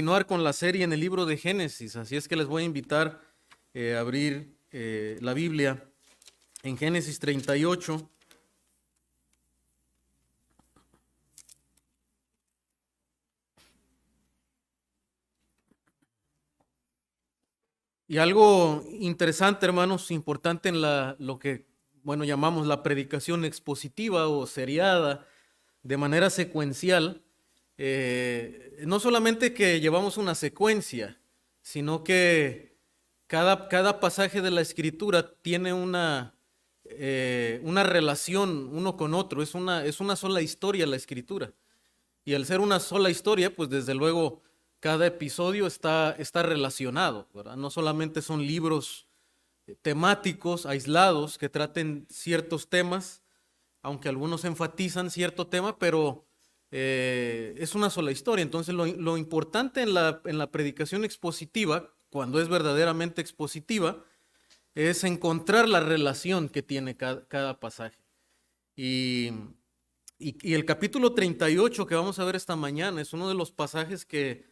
Continuar con la serie en el libro de Génesis, así es que les voy a invitar a abrir la Biblia en Génesis 38. Y algo interesante, hermanos, importante en lo que, llamamos la predicación expositiva o seriada, de manera secuencial, no solamente que llevamos una secuencia, sino que cada pasaje de la Escritura tiene una relación uno con otro, es una sola historia la Escritura. Y al ser una sola historia, pues desde luego cada episodio está relacionado, ¿verdad? No solamente son libros temáticos, aislados, que traten ciertos temas, aunque algunos enfatizan cierto tema, pero es una sola historia. Entonces lo importante en la predicación expositiva, cuando es verdaderamente expositiva, es encontrar la relación que tiene cada pasaje. Y, y el capítulo 38 que vamos a ver esta mañana es uno de los pasajes que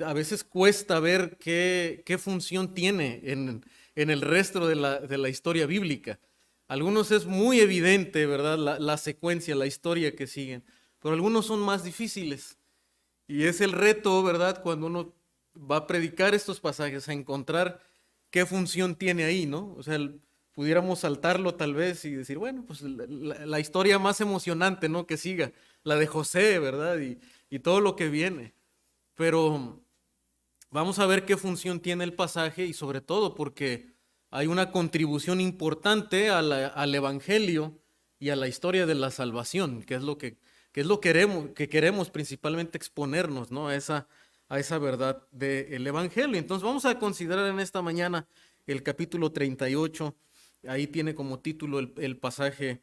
a veces cuesta ver qué función tiene en el resto de la historia bíblica. Algunos es muy evidente, ¿verdad? La secuencia, la historia que siguen, pero algunos son más difíciles. Y es el reto, ¿verdad? Cuando uno va a predicar estos pasajes, a encontrar qué función tiene ahí, ¿no? O sea, pudiéramos saltarlo tal vez y decir, bueno, pues la historia más emocionante, ¿no? Que siga, la de José, ¿verdad? Y todo lo que viene. Pero vamos a ver qué función tiene el pasaje y sobre todo porque hay una contribución importante al Evangelio y a la historia de la salvación, que queremos principalmente exponernos, ¿no? a esa verdad del Evangelio. Entonces vamos a considerar en esta mañana el capítulo 38. Ahí tiene como título el pasaje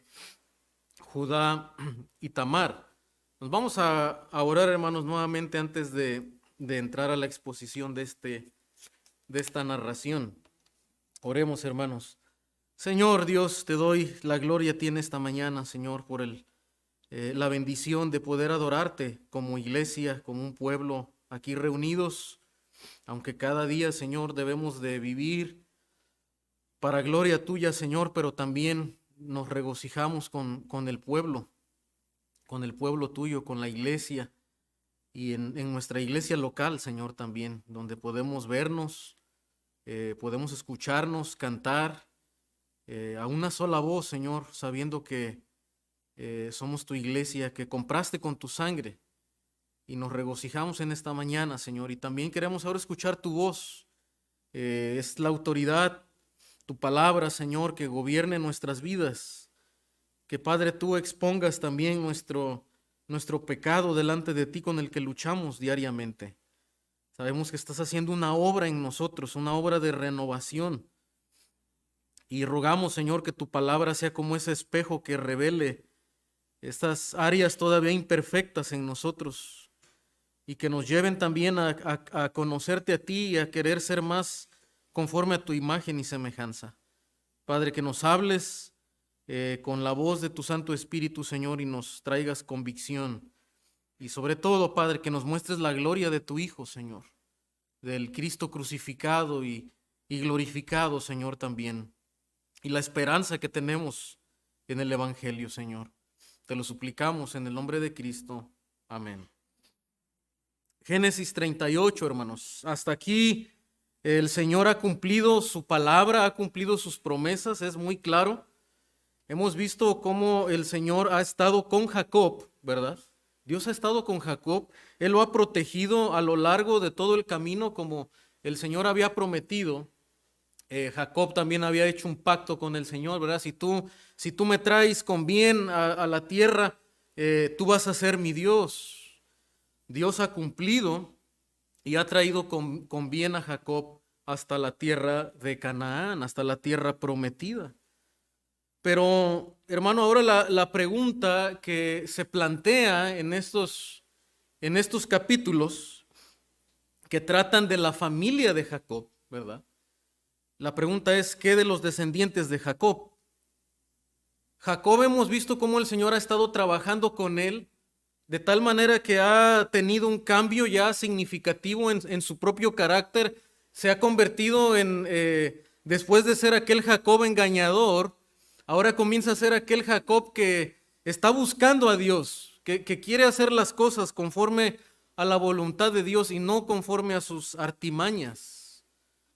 Judá y Tamar. Nos vamos a orar, hermanos, nuevamente antes de entrar a la exposición de esta narración. Oremos, hermanos. Señor Dios, te doy la gloria a ti en esta mañana, Señor, por la bendición de poder adorarte como iglesia, como un pueblo aquí reunidos, aunque cada día, Señor, debemos de vivir para gloria tuya, Señor, pero también nos regocijamos con el pueblo tuyo, con la iglesia y en nuestra iglesia local, Señor, también, donde podemos vernos, podemos escucharnos, cantar a una sola voz, Señor, sabiendo que somos tu iglesia, que compraste con tu sangre y nos regocijamos en esta mañana, Señor, y también queremos ahora escuchar tu voz. Es la autoridad, tu palabra, Señor, que gobierne nuestras vidas. Que, Padre, tú expongas también nuestro pecado delante de ti con el que luchamos diariamente. Sabemos que estás haciendo una obra en nosotros, una obra de renovación. Y rogamos, Señor, que tu palabra sea como ese espejo que revele estas áreas todavía imperfectas en nosotros y que nos lleven también a conocerte a ti y a querer ser más conforme a tu imagen y semejanza. Padre, que nos hables con la voz de tu Santo Espíritu, Señor, y nos traigas convicción. Y sobre todo, Padre, que nos muestres la gloria de tu Hijo, Señor, del Cristo crucificado y glorificado, Señor, también. Y la esperanza que tenemos en el Evangelio, Señor. Te lo suplicamos en el nombre de Cristo. Amén. Génesis 38, hermanos. Hasta aquí el Señor ha cumplido su palabra, ha cumplido sus promesas, es muy claro. Hemos visto cómo el Señor ha estado con Jacob, ¿verdad? Dios ha estado con Jacob. Él lo ha protegido a lo largo de todo el camino como el Señor había prometido. Jacob también había hecho un pacto con el Señor, ¿verdad? Si tú me traes con bien a la tierra, tú vas a ser mi Dios. Dios ha cumplido y ha traído con bien a Jacob hasta la tierra de Canaán, hasta la tierra prometida. Pero, hermano, ahora la pregunta que se plantea en estos capítulos que tratan de la familia de Jacob, ¿verdad? La pregunta es, ¿qué de los descendientes de Jacob? Jacob hemos visto cómo el Señor ha estado trabajando con él de tal manera que ha tenido un cambio ya significativo en su propio carácter, se ha convertido en, después de ser aquel Jacob engañador, ahora comienza a ser aquel Jacob que está buscando a Dios, que quiere hacer las cosas conforme a la voluntad de Dios y no conforme a sus artimañas.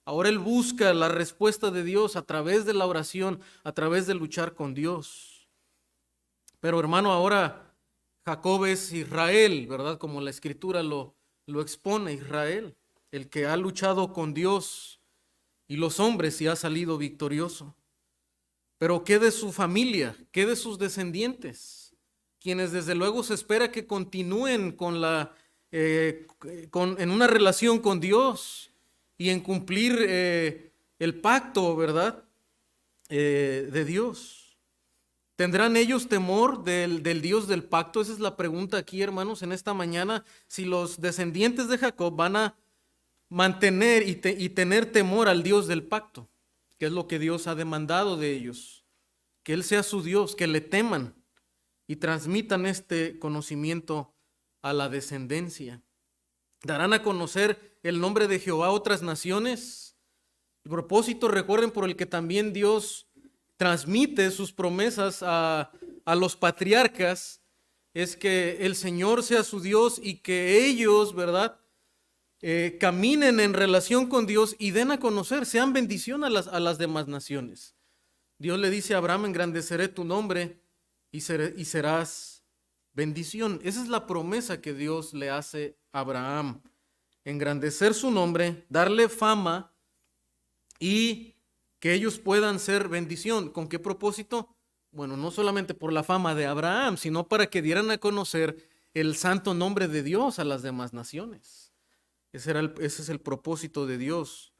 Ahora él busca la respuesta de Dios a través de la oración, a través de luchar con Dios. Pero hermano, ahora Jacob es Israel, ¿verdad? Como la Escritura lo expone, Israel, el que ha luchado con Dios y los hombres y ha salido victorioso. Pero ¿qué de su familia? ¿Qué de sus descendientes? Quienes desde luego se espera que continúen en una relación con Dios y en cumplir el pacto, ¿verdad? De Dios. ¿Tendrán ellos temor del Dios del pacto? Esa es la pregunta aquí, hermanos, en esta mañana. Si los descendientes de Jacob van a mantener y tener temor al Dios del pacto, que es lo que Dios ha demandado de ellos, que Él sea su Dios, que le teman y transmitan este conocimiento a la descendencia. ¿Darán a conocer el nombre de Jehová a otras naciones? El propósito, recuerden, por el que también Dios transmite sus promesas a los patriarcas, es que el Señor sea su Dios y que ellos, ¿verdad?, caminen en relación con Dios y den a conocer, sean bendición a las demás naciones. Dios le dice a Abraham: engrandeceré tu nombre y serás bendición. Esa es la promesa que Dios le hace a Abraham: engrandecer su nombre, darle fama y que ellos puedan ser bendición. ¿Con qué propósito? Bueno, no solamente por la fama de Abraham, sino para que dieran a conocer el santo nombre de Dios a las demás naciones. Ese es el propósito de Dios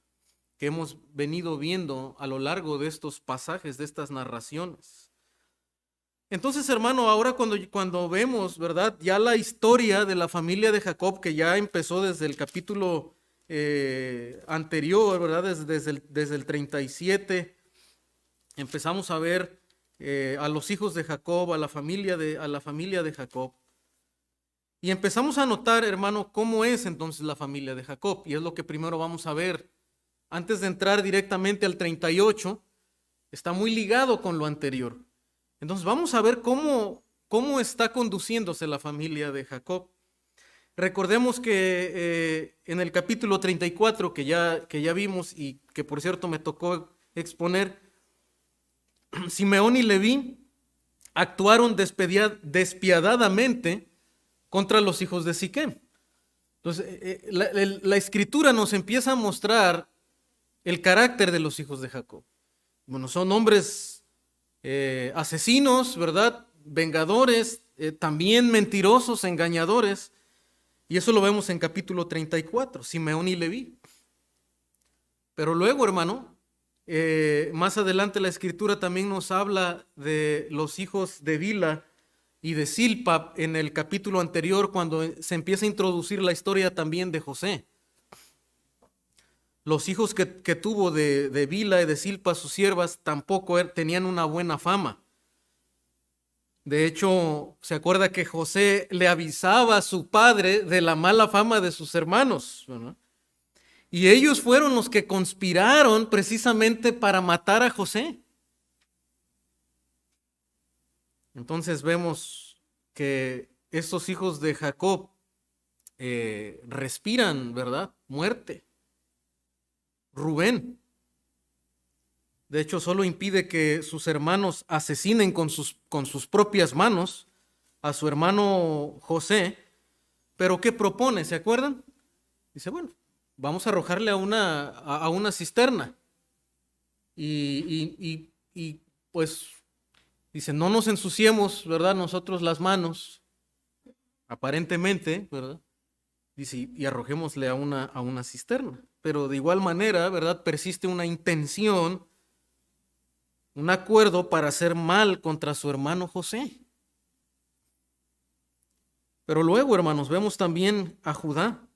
que hemos venido viendo a lo largo de estos pasajes, de estas narraciones. Entonces, hermano, ahora cuando vemos, ¿verdad?, ya la historia de la familia de Jacob, que ya empezó desde el capítulo anterior, ¿verdad?, desde el 37, empezamos a ver a los hijos de Jacob, a la familia de Jacob. Y empezamos a notar, hermano, cómo es entonces la familia de Jacob. Y es lo que primero vamos a ver. Antes de entrar directamente al 38, está muy ligado con lo anterior. Entonces vamos a ver cómo está conduciéndose la familia de Jacob. Recordemos que en el capítulo 34, que ya vimos y que por cierto me tocó exponer, Simeón y Leví actuaron despiadadamente contra los hijos de Siquem. Entonces, la Escritura nos empieza a mostrar el carácter de los hijos de Jacob. Bueno, son hombres asesinos, ¿verdad?, vengadores, también mentirosos, engañadores, y eso lo vemos en capítulo 34, Simeón y Leví. Pero luego, hermano, más adelante la Escritura también nos habla de los hijos de Bila y de Silpa en el capítulo anterior, cuando se empieza a introducir la historia también de José. Los hijos que tuvo de Bila y de Silpa, sus siervas, tampoco tenían una buena fama. De hecho, se acuerda que José le avisaba a su padre de la mala fama de sus hermanos, ¿verdad? Y ellos fueron los que conspiraron precisamente para matar a José. Entonces vemos que estos hijos de Jacob respiran, ¿verdad?, muerte. Rubén, de hecho, solo impide que sus hermanos asesinen con sus propias manos a su hermano José. Pero ¿qué propone? ¿Se acuerdan? Dice, bueno, vamos a arrojarle a una cisterna. Y pues dice, no nos ensuciemos, ¿verdad?, nosotros las manos, aparentemente, ¿verdad? Dice, y arrojémosle a una cisterna. Pero de igual manera, ¿verdad?, persiste una intención, un acuerdo para hacer mal contra su hermano José. Pero luego, hermanos, vemos también a Judá.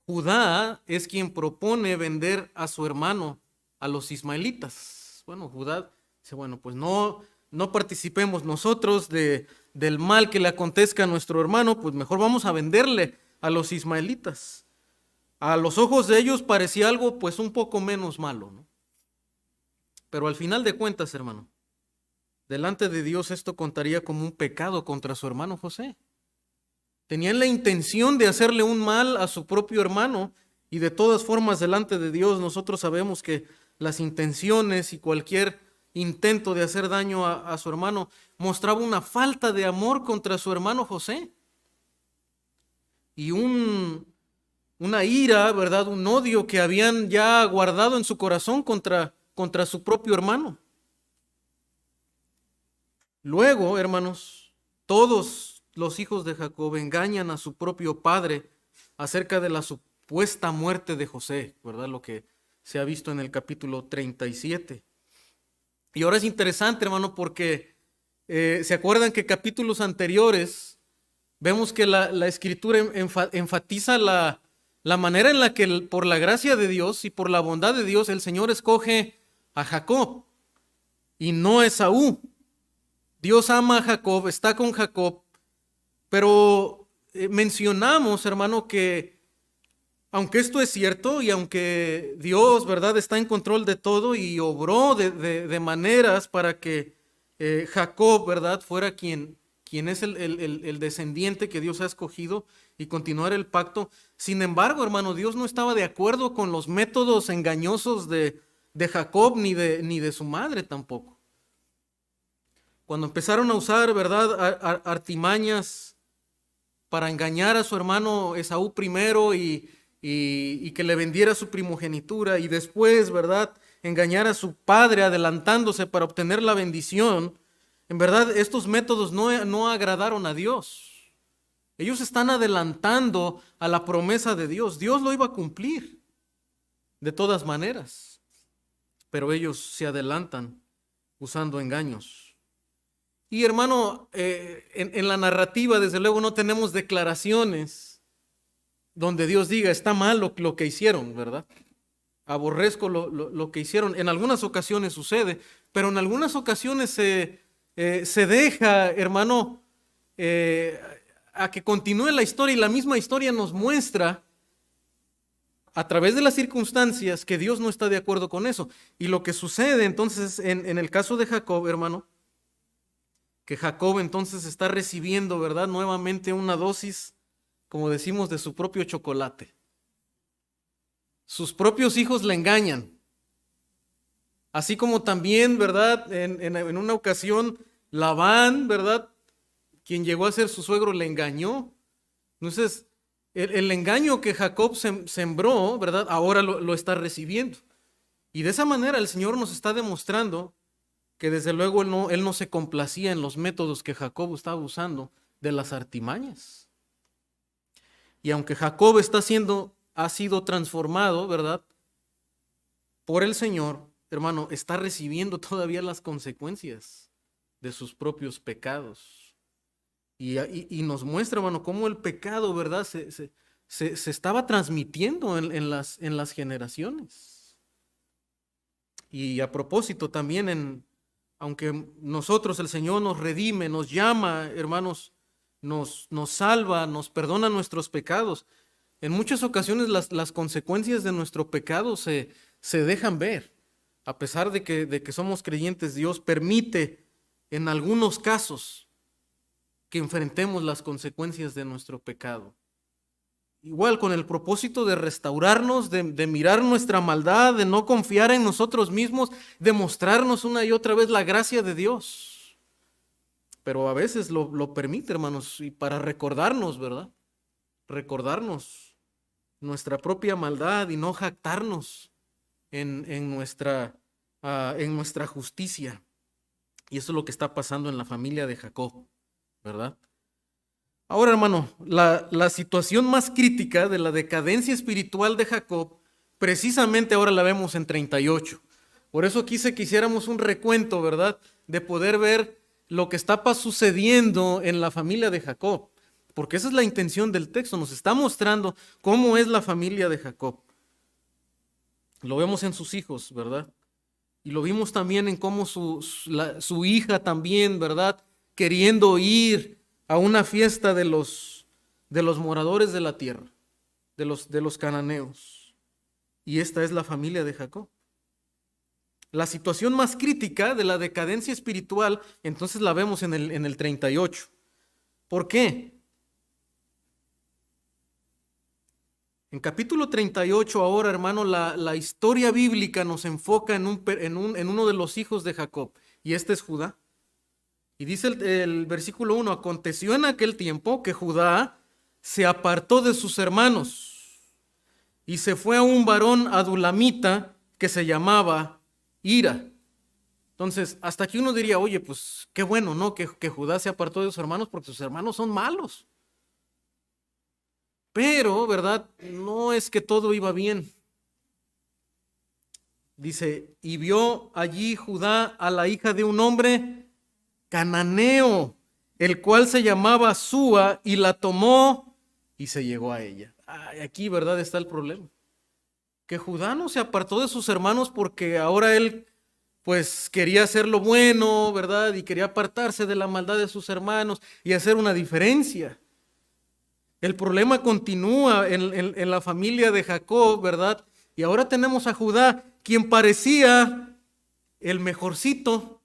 Judá es quien propone vender a su hermano a los ismaelitas. Bueno, Judá dice, bueno, pues no no participemos nosotros del mal que le acontezca a nuestro hermano, pues mejor vamos a venderle a los ismaelitas. A los ojos de ellos parecía algo pues un poco menos malo, ¿no? Pero al final de cuentas, hermano, delante de Dios esto contaría como un pecado contra su hermano José. Tenían la intención de hacerle un mal a su propio hermano, y de todas formas delante de Dios nosotros sabemos que las intenciones y cualquier intento de hacer daño a su hermano mostraba una falta de amor contra su hermano José y una ira, ¿verdad? Un odio que habían ya guardado en su corazón contra su propio hermano. Luego, hermanos, todos los hijos de Jacob engañan a su propio padre acerca de la supuesta muerte de José, ¿verdad? Lo que se ha visto en el capítulo 37. Y ahora es interesante, hermano, porque se acuerdan que capítulos anteriores vemos que la escritura enfatiza la manera en la que por la gracia de Dios y por la bondad de Dios el Señor escoge a Jacob y no a Esaú. Dios ama a Jacob, está con Jacob, pero mencionamos, hermano, que aunque esto es cierto y aunque Dios, ¿verdad?, está en control de todo y obró de maneras para que Jacob, ¿verdad?, fuera quien es el descendiente que Dios ha escogido y continuar el pacto. Sin embargo, hermano, Dios no estaba de acuerdo con los métodos engañosos de Jacob ni de su madre tampoco. Cuando empezaron a usar, ¿verdad?, artimañas para engañar a su hermano Esaú primero y que le vendiera su primogenitura y después, ¿verdad?, engañar a su padre adelantándose para obtener la bendición, en verdad estos métodos no agradaron a Dios. Ellos están adelantando a la promesa de Dios. Dios lo iba a cumplir de todas maneras, pero ellos se adelantan usando engaños. Y hermano, en la narrativa desde luego no tenemos declaraciones donde Dios diga, está mal lo que hicieron, ¿verdad? Aborrezco lo que hicieron. En algunas ocasiones sucede, pero en algunas ocasiones se deja, hermano, a que continúe la historia, y la misma historia nos muestra a través de las circunstancias que Dios no está de acuerdo con eso. Y lo que sucede entonces en el caso de Jacob, hermano, que Jacob entonces está recibiendo, ¿verdad?, nuevamente una dosis, como decimos, de su propio chocolate. Sus propios hijos le engañan. Así como también, ¿verdad?, en una ocasión Labán, ¿verdad?, quien llegó a ser su suegro, le engañó. Entonces, el engaño que Jacob sembró, ¿verdad?, ahora lo está recibiendo. Y de esa manera el Señor nos está demostrando que desde luego él no se complacía en los métodos que Jacob estaba usando de las artimañas. Y aunque Jacob ha sido transformado, ¿verdad?, por el Señor, hermano, está recibiendo todavía las consecuencias de sus propios pecados. Y nos muestra, hermano, cómo el pecado, ¿verdad?, se estaba transmitiendo en las generaciones. Y a propósito también, aunque nosotros, el Señor nos redime, nos llama, hermanos, nos salva, nos perdona nuestros pecados, en muchas ocasiones las consecuencias de nuestro pecado se dejan ver. A pesar de que somos creyentes, Dios permite en algunos casos que enfrentemos las consecuencias de nuestro pecado. Igual con el propósito de restaurarnos, de mirar nuestra maldad, de no confiar en nosotros mismos, de mostrarnos una y otra vez la gracia de Dios. Pero a veces lo permite, hermanos, y para recordarnos, ¿verdad? Recordarnos nuestra propia maldad y no jactarnos en nuestra justicia. Y eso es lo que está pasando en la familia de Jacob, ¿verdad? Ahora, hermano, la situación más crítica de la decadencia espiritual de Jacob, precisamente ahora la vemos en 38. Por eso quise que hiciéramos un recuento, ¿verdad?, de poder ver lo que está sucediendo en la familia de Jacob, porque esa es la intención del texto, nos está mostrando cómo es la familia de Jacob. Lo vemos en sus hijos, ¿verdad? Y lo vimos también en cómo su hija también, ¿verdad? Queriendo ir a una fiesta de los moradores de la tierra, de los cananeos. Y esta es la familia de Jacob. La situación más crítica de la decadencia espiritual, entonces la vemos en el 38. ¿Por qué? En capítulo 38 ahora, hermano, la historia bíblica nos enfoca en uno de los hijos de Jacob, y este es Judá. Y dice el versículo 1, aconteció en aquel tiempo que Judá se apartó de sus hermanos y se fue a un varón adulamita que se llamaba Ira. Entonces, hasta aquí uno diría, oye, pues qué bueno, ¿no? Que Judá se apartó de sus hermanos porque sus hermanos son malos. Pero, ¿verdad? No es que todo iba bien. Dice, y vio allí Judá a la hija de un hombre cananeo, el cual se llamaba Súa, y la tomó y se llegó a ella. Ay, aquí, ¿verdad? Está el problema. Que Judá no se apartó de sus hermanos porque ahora él, pues, quería hacer lo bueno, ¿verdad? Y quería apartarse de la maldad de sus hermanos y hacer una diferencia. El problema continúa en la familia de Jacob, ¿verdad? Y ahora tenemos a Judá, quien parecía el mejorcito,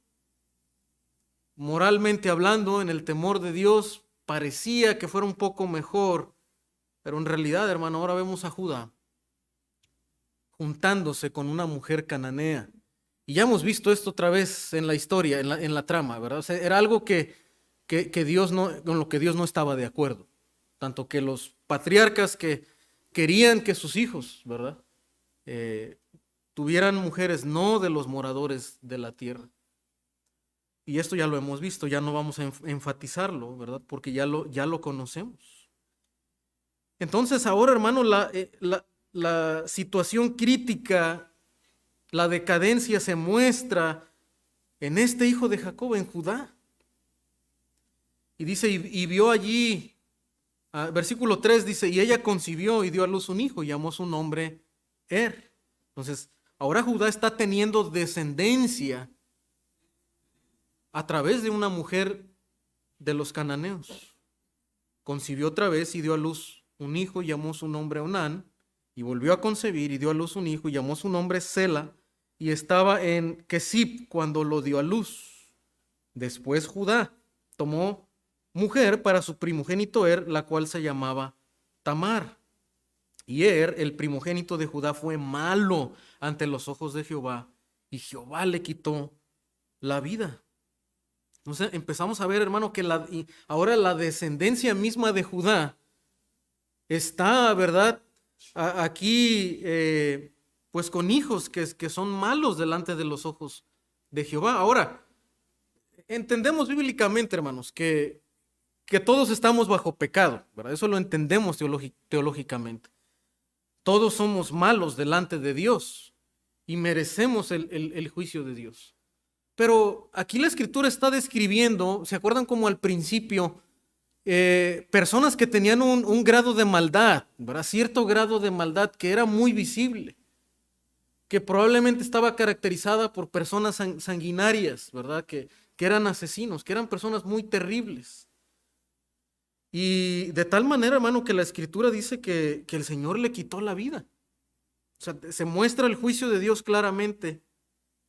moralmente hablando, en el temor de Dios, parecía que fuera un poco mejor, pero en realidad, hermano, ahora vemos a Judá juntándose con una mujer cananea. Y ya hemos visto esto otra vez en la historia, en la trama, ¿verdad? O sea, era algo que Dios no, con lo que Dios no estaba de acuerdo. Tanto que los patriarcas que querían que sus hijos, ¿verdad? Tuvieran mujeres no de los moradores de la tierra. Y esto ya lo hemos visto, ya no vamos a enfatizarlo, ¿verdad? Porque ya lo conocemos. Entonces ahora, hermano, la situación crítica, la decadencia se muestra en este hijo de Jacob, en Judá. Y dice, y vio allí, versículo 3 dice, y ella concibió y dio a luz un hijo, y llamó su nombre Er. Entonces, ahora Judá está teniendo descendencia a través de una mujer de los cananeos. Concibió otra vez y dio a luz un hijo y llamó su nombre Onán, y volvió a concebir y dio a luz un hijo y llamó su nombre Sela, y estaba en Kesib cuando lo dio a luz. Después Judá tomó mujer para su primogénito Er, la cual se llamaba Tamar. Y Er, el primogénito de Judá, fue malo ante los ojos de Jehová, y Jehová le quitó la vida. Entonces empezamos a ver, hermano, que ahora la descendencia misma de Judá está, ¿verdad? Aquí, pues con hijos que son malos delante de los ojos de Jehová. Ahora, entendemos bíblicamente, hermanos, que todos estamos bajo pecado, ¿verdad? Eso lo entendemos teológicamente. Todos somos malos delante de Dios y merecemos el juicio de Dios. Pero aquí la Escritura está describiendo, ¿se acuerdan como al principio? Personas que tenían un grado de maldad, ¿verdad? Cierto grado de maldad que era muy visible, que probablemente estaba caracterizada por personas sanguinarias, ¿verdad? Que eran asesinos, que eran personas muy terribles. Y de tal manera, hermano, que la Escritura dice que el Señor le quitó la vida. O sea, se muestra el juicio de Dios claramente,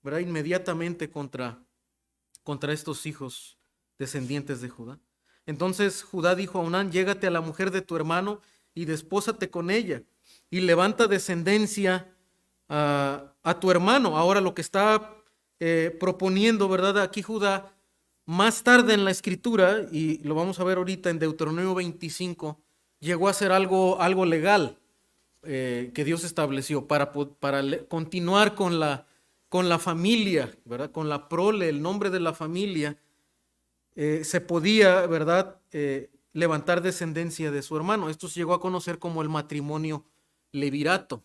¿verdad? Inmediatamente contra estos hijos descendientes de Judá. Entonces Judá dijo a Onán, llégate a la mujer de tu hermano y despósate con ella y levanta descendencia a tu hermano. Ahora lo que está proponiendo, ¿verdad? Aquí Judá, más tarde en la Escritura, y lo vamos a ver ahorita en Deuteronomio 25, llegó a ser algo legal que Dios estableció para continuar con la familia, ¿verdad? Con la prole, el nombre de la familia, se podía, ¿verdad? Levantar descendencia de su hermano. Esto se llegó a conocer como el matrimonio levirato.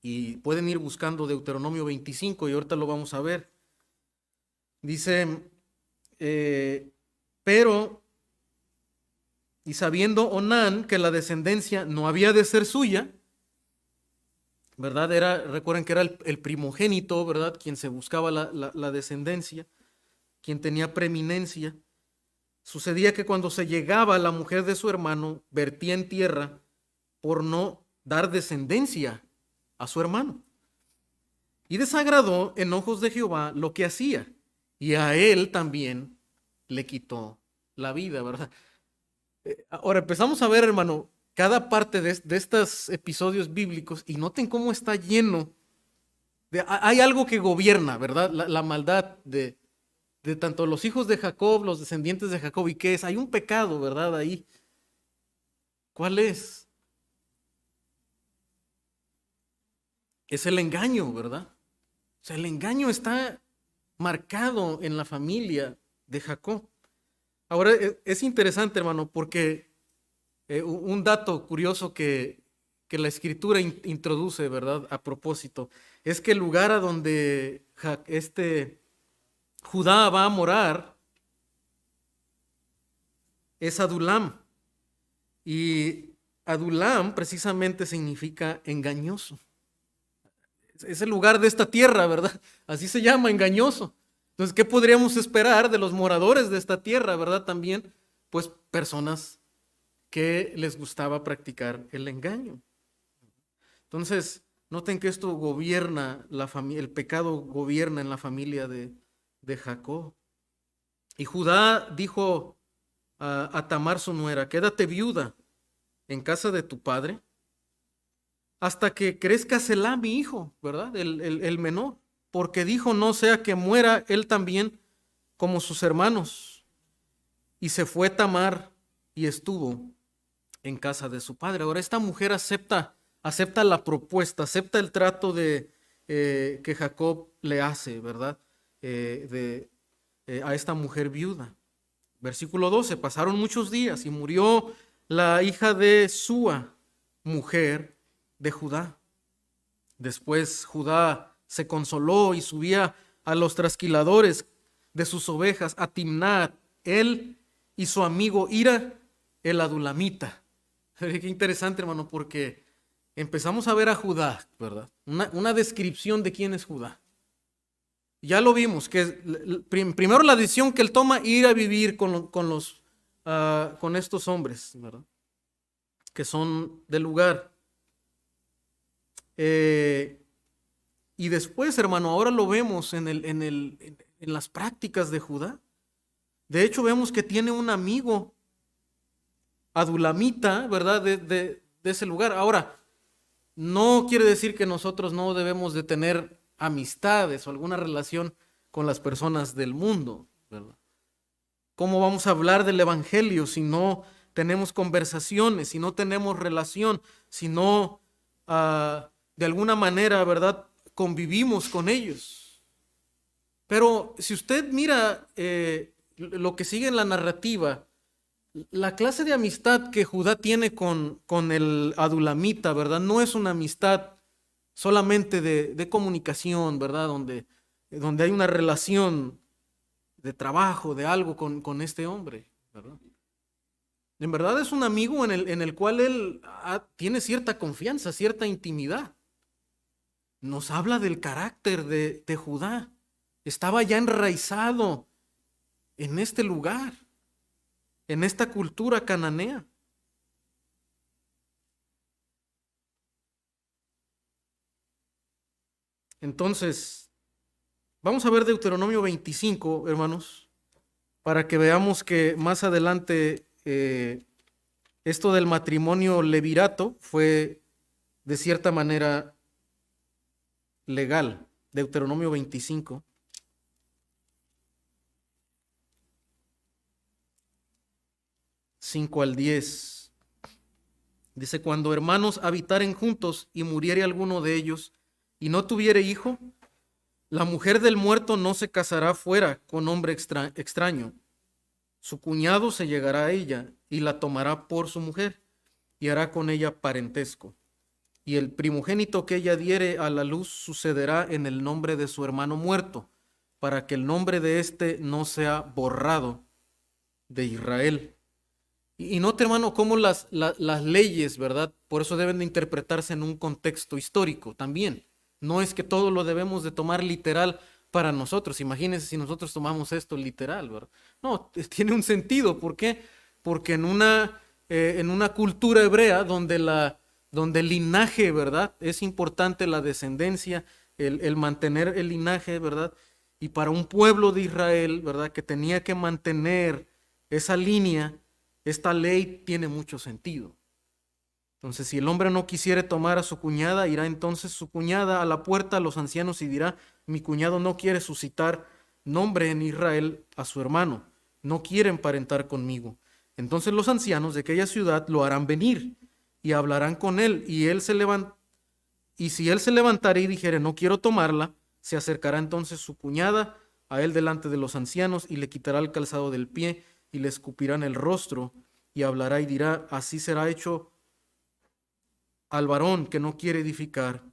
Y pueden ir buscando Deuteronomio 25 y ahorita lo vamos a ver. Dice, pero, y sabiendo Onán que la descendencia no había de ser suya, ¿verdad? Recuerden que era el primogénito, ¿verdad? Quien se buscaba la descendencia, quien tenía preeminencia. Sucedía que cuando se llegaba la mujer de su hermano, vertía en tierra por no dar descendencia a su hermano. Y desagradó en ojos de Jehová lo que hacía, y a él también le quitó la vida, ¿verdad? Ahora empezamos a ver, hermano, cada parte de estos episodios bíblicos y noten cómo está lleno hay algo que gobierna, ¿verdad? La maldad de tanto los hijos de Jacob, los descendientes de Jacob, ¿y qué es? Hay un pecado, ¿verdad? Ahí. ¿Cuál es? Es el engaño, ¿verdad? O sea, el engaño está marcado en la familia de Jacob. Ahora, es interesante, hermano, porque un dato curioso que la escritura introduce, ¿verdad? A propósito, es que el lugar a donde Judá va a morar es Adulam. Y Adulam precisamente significa engañoso. Es el lugar de esta tierra, ¿verdad? Así se llama, engañoso. Entonces, ¿qué podríamos esperar de los moradores de esta tierra, ¿verdad? También, pues, personas que les gustaba practicar el engaño. Entonces, noten que esto gobierna la familia, el pecado gobierna en la familia de Jacob. Y Judá dijo a Tamar su nuera, quédate viuda en casa de tu padre hasta que crezca Selá, mi hijo, ¿verdad? El menor, porque dijo, no sea que muera él también como sus hermanos. Y se fue Tamar y estuvo en casa de su padre. Ahora esta mujer acepta la propuesta, acepta el trato que Jacob le hace, ¿verdad? A esta mujer viuda. Versículo 12, pasaron muchos días y murió la hija de Súa, mujer de Judá. Después Judá se consoló y subía a los trasquiladores de sus ovejas, a Timnat, él y su amigo Ira, el adulamita. Qué interesante, hermano, porque empezamos a ver a Judá, ¿verdad? Una descripción de quién es Judá. Ya lo vimos, que primero la decisión que él toma, ir a vivir con estos hombres, ¿verdad? Que son del lugar. Y después, hermano, ahora lo vemos en las prácticas de Judá. De hecho, vemos que tiene un amigo adulamita, ¿verdad? De ese lugar. Ahora, no quiere decir que nosotros no debemos de tener amistades o alguna relación con las personas del mundo, ¿verdad? ¿Cómo vamos a hablar del evangelio si no tenemos conversaciones, si no tenemos relación, si no de alguna manera, ¿verdad?, convivimos con ellos? Pero si usted mira lo que sigue en la narrativa, la clase de amistad que Judá tiene con el adulamita, ¿verdad? No es una amistad solamente de comunicación, ¿verdad? Donde hay una relación de trabajo, de algo con este hombre, ¿verdad? En verdad es un amigo en el cual él tiene cierta confianza, cierta intimidad. Nos habla del carácter de Judá. Estaba ya enraizado en este lugar, en esta cultura cananea. Entonces, vamos a ver Deuteronomio 25, hermanos, para que veamos que más adelante esto del matrimonio levirato fue de cierta manera legal. Deuteronomio 25. Cinco al 10. Dice, cuando hermanos habitaren juntos y muriere alguno de ellos y no tuviere hijo, la mujer del muerto no se casará fuera con hombre extraño. Su cuñado se llegará a ella y la tomará por su mujer y hará con ella parentesco. Y el primogénito que ella diere a la luz sucederá en el nombre de su hermano muerto, para que el nombre de éste no sea borrado de Israel. Y note, hermano, cómo las leyes, ¿verdad? Por eso deben de interpretarse en un contexto histórico también. No es que todo lo debemos de tomar literal para nosotros. Imagínense si nosotros tomamos esto literal, ¿verdad? No, tiene un sentido. ¿Por qué? Porque en una cultura hebrea donde el linaje, ¿verdad? Es importante la descendencia, el mantener el linaje, ¿verdad? Y para un pueblo de Israel, ¿verdad? Que tenía que mantener esa línea, esta ley tiene mucho sentido. Entonces, si el hombre no quisiere tomar a su cuñada, irá entonces su cuñada a la puerta a los ancianos y dirá, mi cuñado no quiere suscitar nombre en Israel a su hermano, no quiere emparentar conmigo. Entonces los ancianos de aquella ciudad lo harán venir y hablarán con él, y si él se levantare y dijere, no quiero tomarla, se acercará entonces su cuñada a él delante de los ancianos y le quitará el calzado del pie y le escupirá en el rostro y hablará y dirá, así será hecho al varón que no quiere edificar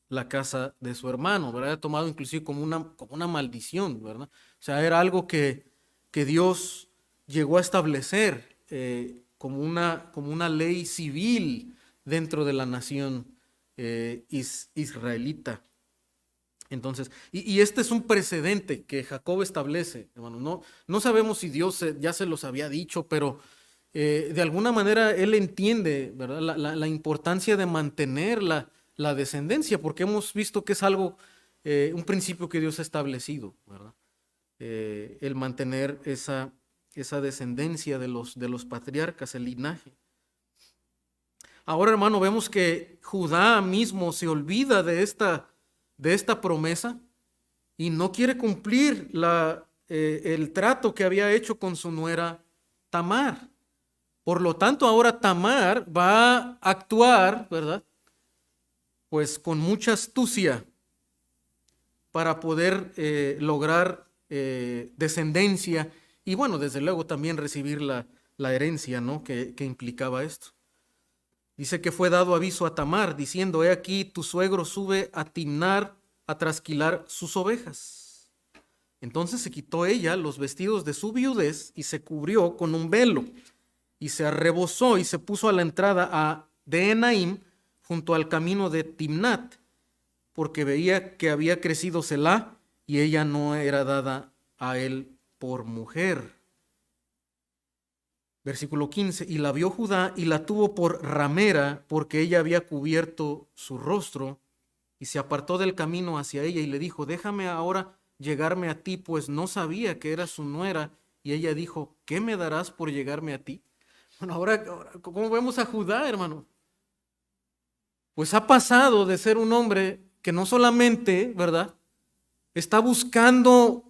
la casa de su hermano, ¿verdad? Era tomado inclusive como una maldición, ¿verdad? O sea, era algo que Dios llegó a establecer como una ley civil dentro de la nación israelita. Entonces, y este es un precedente que Jacob establece, hermano. No sabemos si Dios ya se los había dicho, pero de alguna manera él entiende, ¿verdad? La importancia de mantener la descendencia, porque hemos visto que es algo, un principio que Dios ha establecido, ¿verdad? El mantener esa descendencia de los patriarcas, el linaje. Ahora, hermano, vemos que Judá mismo se olvida de esta promesa y no quiere cumplir el trato que había hecho con su nuera Tamar. Por lo tanto, ahora Tamar va a actuar, ¿verdad? Pues con mucha astucia para poder lograr descendencia y bueno, desde luego también recibir la herencia, ¿no? Que implicaba esto. Dice que fue dado aviso a Tamar diciendo, he aquí tu suegro sube a Timnar a trasquilar sus ovejas. Entonces se quitó ella los vestidos de su viudez y se cubrió con un velo y se arrebozó y se puso a la entrada de Enaim junto al camino de Timnat, porque veía que había crecido Selá y ella no era dada a él por mujer. Versículo 15, y la vio Judá y la tuvo por ramera porque ella había cubierto su rostro y se apartó del camino hacia ella y le dijo, déjame ahora llegarme a ti, pues no sabía que era su nuera. Y ella dijo, ¿qué me darás por llegarme a ti? Bueno, ahora ¿cómo vemos a Judá, hermano? Pues ha pasado de ser un hombre que no solamente, ¿verdad? Está buscando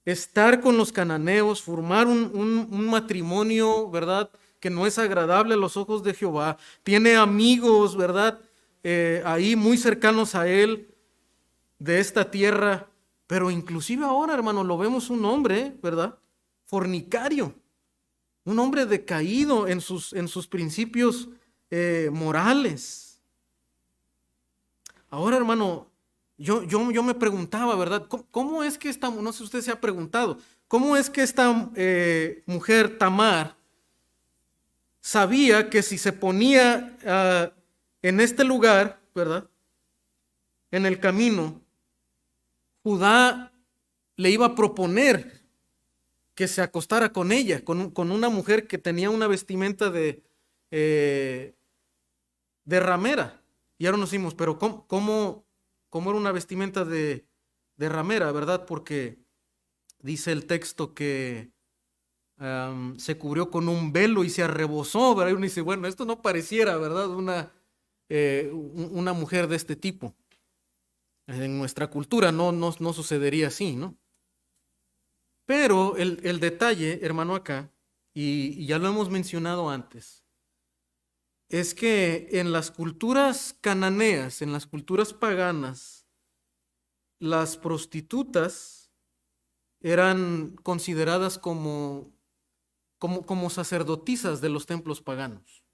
estar con los cananeos, formar un matrimonio, ¿verdad? Que no es agradable a los ojos de Jehová. Tiene amigos, ¿verdad? Ahí muy cercanos a él, de esta tierra. Pero inclusive ahora, hermano, lo vemos un hombre, ¿verdad? Fornicario. Un hombre decaído en sus principios morales. Ahora, hermano, yo me preguntaba, ¿verdad? ¿Cómo es que no sé si usted se ha preguntado, cómo es que esta mujer Tamar sabía que si se ponía en este lugar, ¿verdad? En el camino, Judá le iba a proponer que se acostara con ella, con una mujer que tenía una vestimenta de ramera. Y ahora nos decimos, pero ¿cómo era una vestimenta de ramera, verdad? Porque dice el texto que se cubrió con un velo y se arrebozó, ¿verdad? Y uno dice, bueno, esto no pareciera, ¿verdad? Una mujer de este tipo. En nuestra cultura no sucedería así, ¿no? Pero el detalle, hermano, acá, y ya lo hemos mencionado antes, es que en las culturas cananeas, en las culturas paganas, las prostitutas eran consideradas como sacerdotisas de los templos paganos.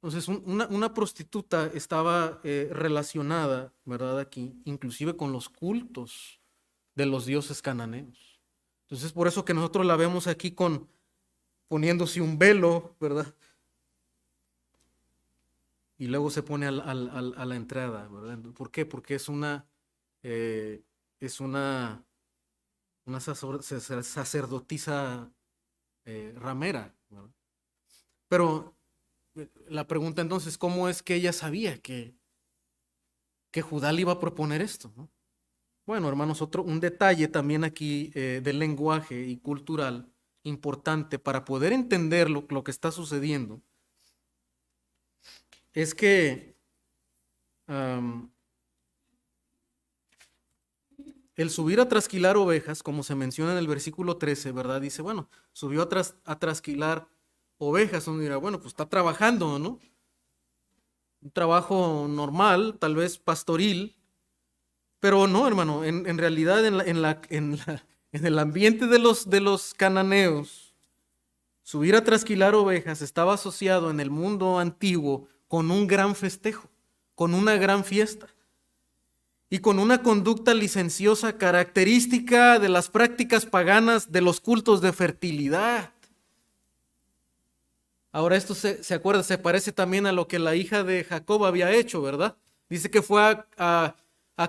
Entonces, una prostituta estaba relacionada, ¿verdad? Aquí, inclusive con los cultos de los dioses cananeos. Entonces, por eso que nosotros la vemos aquí poniéndose un velo, ¿verdad? Y luego se pone a la entrada, ¿verdad? ¿Por qué? Porque eh, es una sacerdotisa ramera, ¿verdad? Pero la pregunta entonces, ¿cómo es que ella sabía que Judá le iba a proponer esto, ¿no? Bueno, hermanos, un detalle también aquí del lenguaje y cultural importante para poder entender lo que está sucediendo es que am, el subir a trasquilar ovejas, como se menciona en el versículo 13, ¿verdad? Dice, bueno, subió a trasquilar ovejas. Uno dirá, bueno, pues está trabajando, ¿no? Un trabajo normal, tal vez pastoril, pero no, hermano, en realidad en el ambiente de los cananeos, subir a trasquilar ovejas estaba asociado en el mundo antiguo con un gran festejo, con una gran fiesta y con una conducta licenciosa característica de las prácticas paganas de los cultos de fertilidad. Ahora esto se acuerda, se parece también a lo que la hija de Jacob había hecho, ¿verdad? Dice que fue a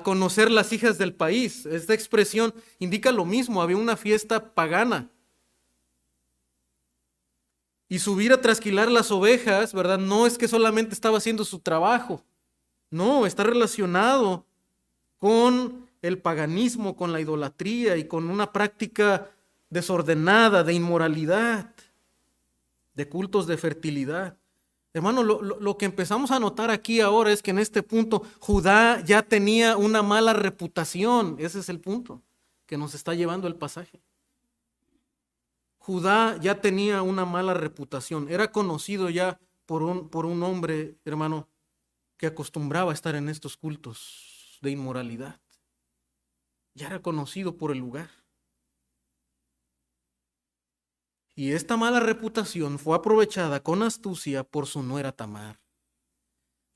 conocer las hijas del país. Esta expresión indica lo mismo, había una fiesta pagana. Y subir a trasquilar las ovejas, ¿verdad? No es que solamente estaba haciendo su trabajo, no, está relacionado con el paganismo, con la idolatría y con una práctica desordenada de inmoralidad, de cultos de fertilidad. Hermano, lo que empezamos a notar aquí ahora es que en este punto Judá ya tenía una mala reputación. Ese es el punto que nos está llevando el pasaje. Judá ya tenía una mala reputación. Era conocido ya por un hombre, hermano, que acostumbraba a estar en estos cultos de inmoralidad. Ya era conocido por el lugar. Y esta mala reputación fue aprovechada con astucia por su nuera Tamar.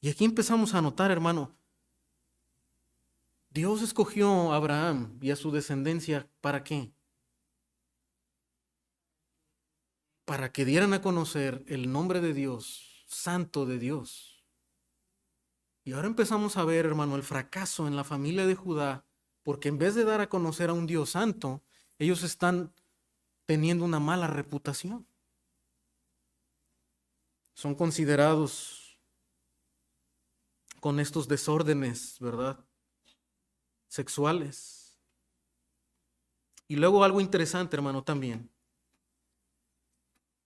Y aquí empezamos a notar, hermano, Dios escogió a Abraham y a su descendencia, ¿para qué? Para que dieran a conocer el nombre de Dios, santo de Dios. Y ahora empezamos a ver, hermano, el fracaso en la familia de Judá, porque en vez de dar a conocer a un Dios santo, ellos están teniendo una mala reputación. Son considerados con estos desórdenes, ¿verdad? Sexuales. Y luego algo interesante, hermano, también.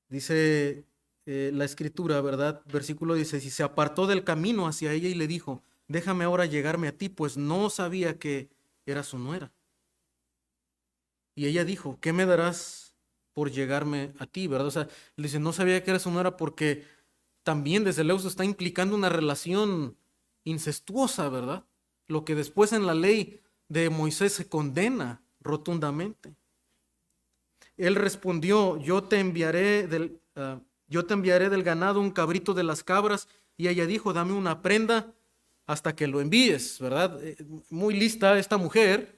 Dice la escritura, ¿verdad? Versículo dice, y se apartó del camino hacia ella y le dijo, déjame ahora llegarme a ti, pues no sabía que era su nuera. Y ella dijo, ¿qué me darás por llegarme a ti, verdad? O sea, le dice, no sabía que era su nuera porque también desde luego se está implicando una relación incestuosa, ¿verdad? Lo que después en la ley de Moisés se condena rotundamente. Él respondió, yo te enviaré del ganado un cabrito de las cabras. Y ella dijo, dame una prenda hasta que lo envíes, ¿verdad? Muy lista esta mujer,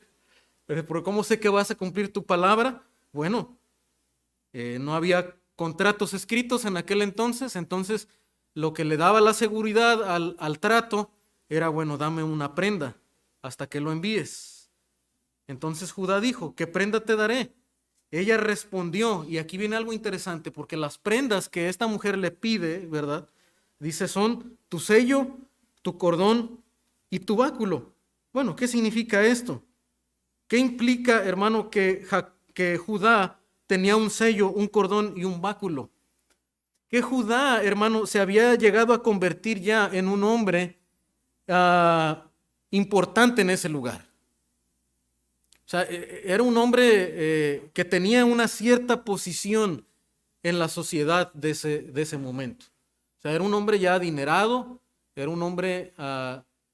pero ¿cómo sé que vas a cumplir tu palabra? Bueno, no había contratos escritos en aquel entonces lo que le daba la seguridad al trato era, bueno, dame una prenda hasta que lo envíes. Entonces Judá dijo, ¿qué prenda te daré? Ella respondió, y aquí viene algo interesante, porque las prendas que esta mujer le pide, ¿verdad? Dice, son tu sello, tu cordón y tu báculo. Bueno, ¿qué significa esto? ¿Qué implica, hermano, que Judá tenía un sello, un cordón y un báculo? Que Judá, hermano, se había llegado a convertir ya en un hombre importante en ese lugar. O sea, era un hombre que tenía una cierta posición en la sociedad de ese momento. O sea, era un hombre ya adinerado, era un hombre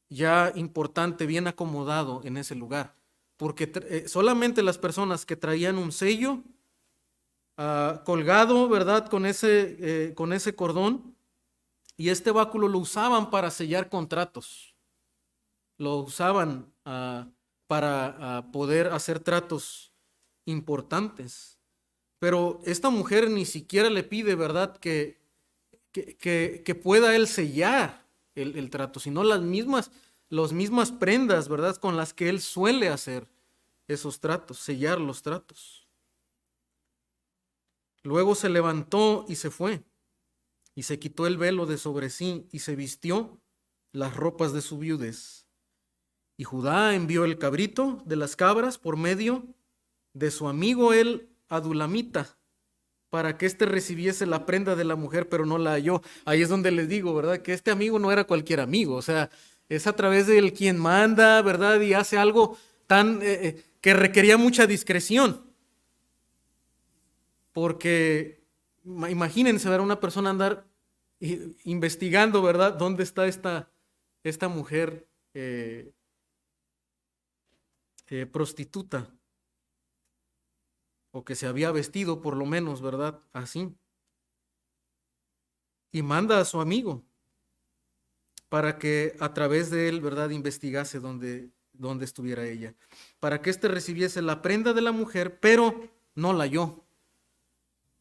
ya importante, bien acomodado en ese lugar. Porque solamente las personas que traían un sello colgado, ¿verdad? Con ese cordón, y este báculo lo usaban para sellar contratos. Lo usaban para poder hacer tratos importantes. Pero esta mujer ni siquiera le pide, ¿verdad?, que pueda él sellar el trato, sino las mismas prendas, ¿verdad?, con las que él suele hacer esos tratos, sellar los tratos. Luego se levantó y se fue, y se quitó el velo de sobre sí, y se vistió las ropas de su viudez. Y Judá envió el cabrito de las cabras por medio de su amigo el adulamita, para que éste recibiese la prenda de la mujer, pero no la halló. Ahí es donde les digo, ¿verdad?, que este amigo no era cualquier amigo, o sea, es a través de él quien manda, ¿verdad?, y hace algo tan que requería mucha discreción. Porque imagínense ver a una persona andar investigando, ¿verdad?, dónde está esta mujer prostituta, o que se había vestido por lo menos, ¿verdad?, así. Y manda a su amigo para que a través de él, ¿verdad?, investigase dónde estuviera ella, para que éste recibiese la prenda de la mujer, pero no la halló.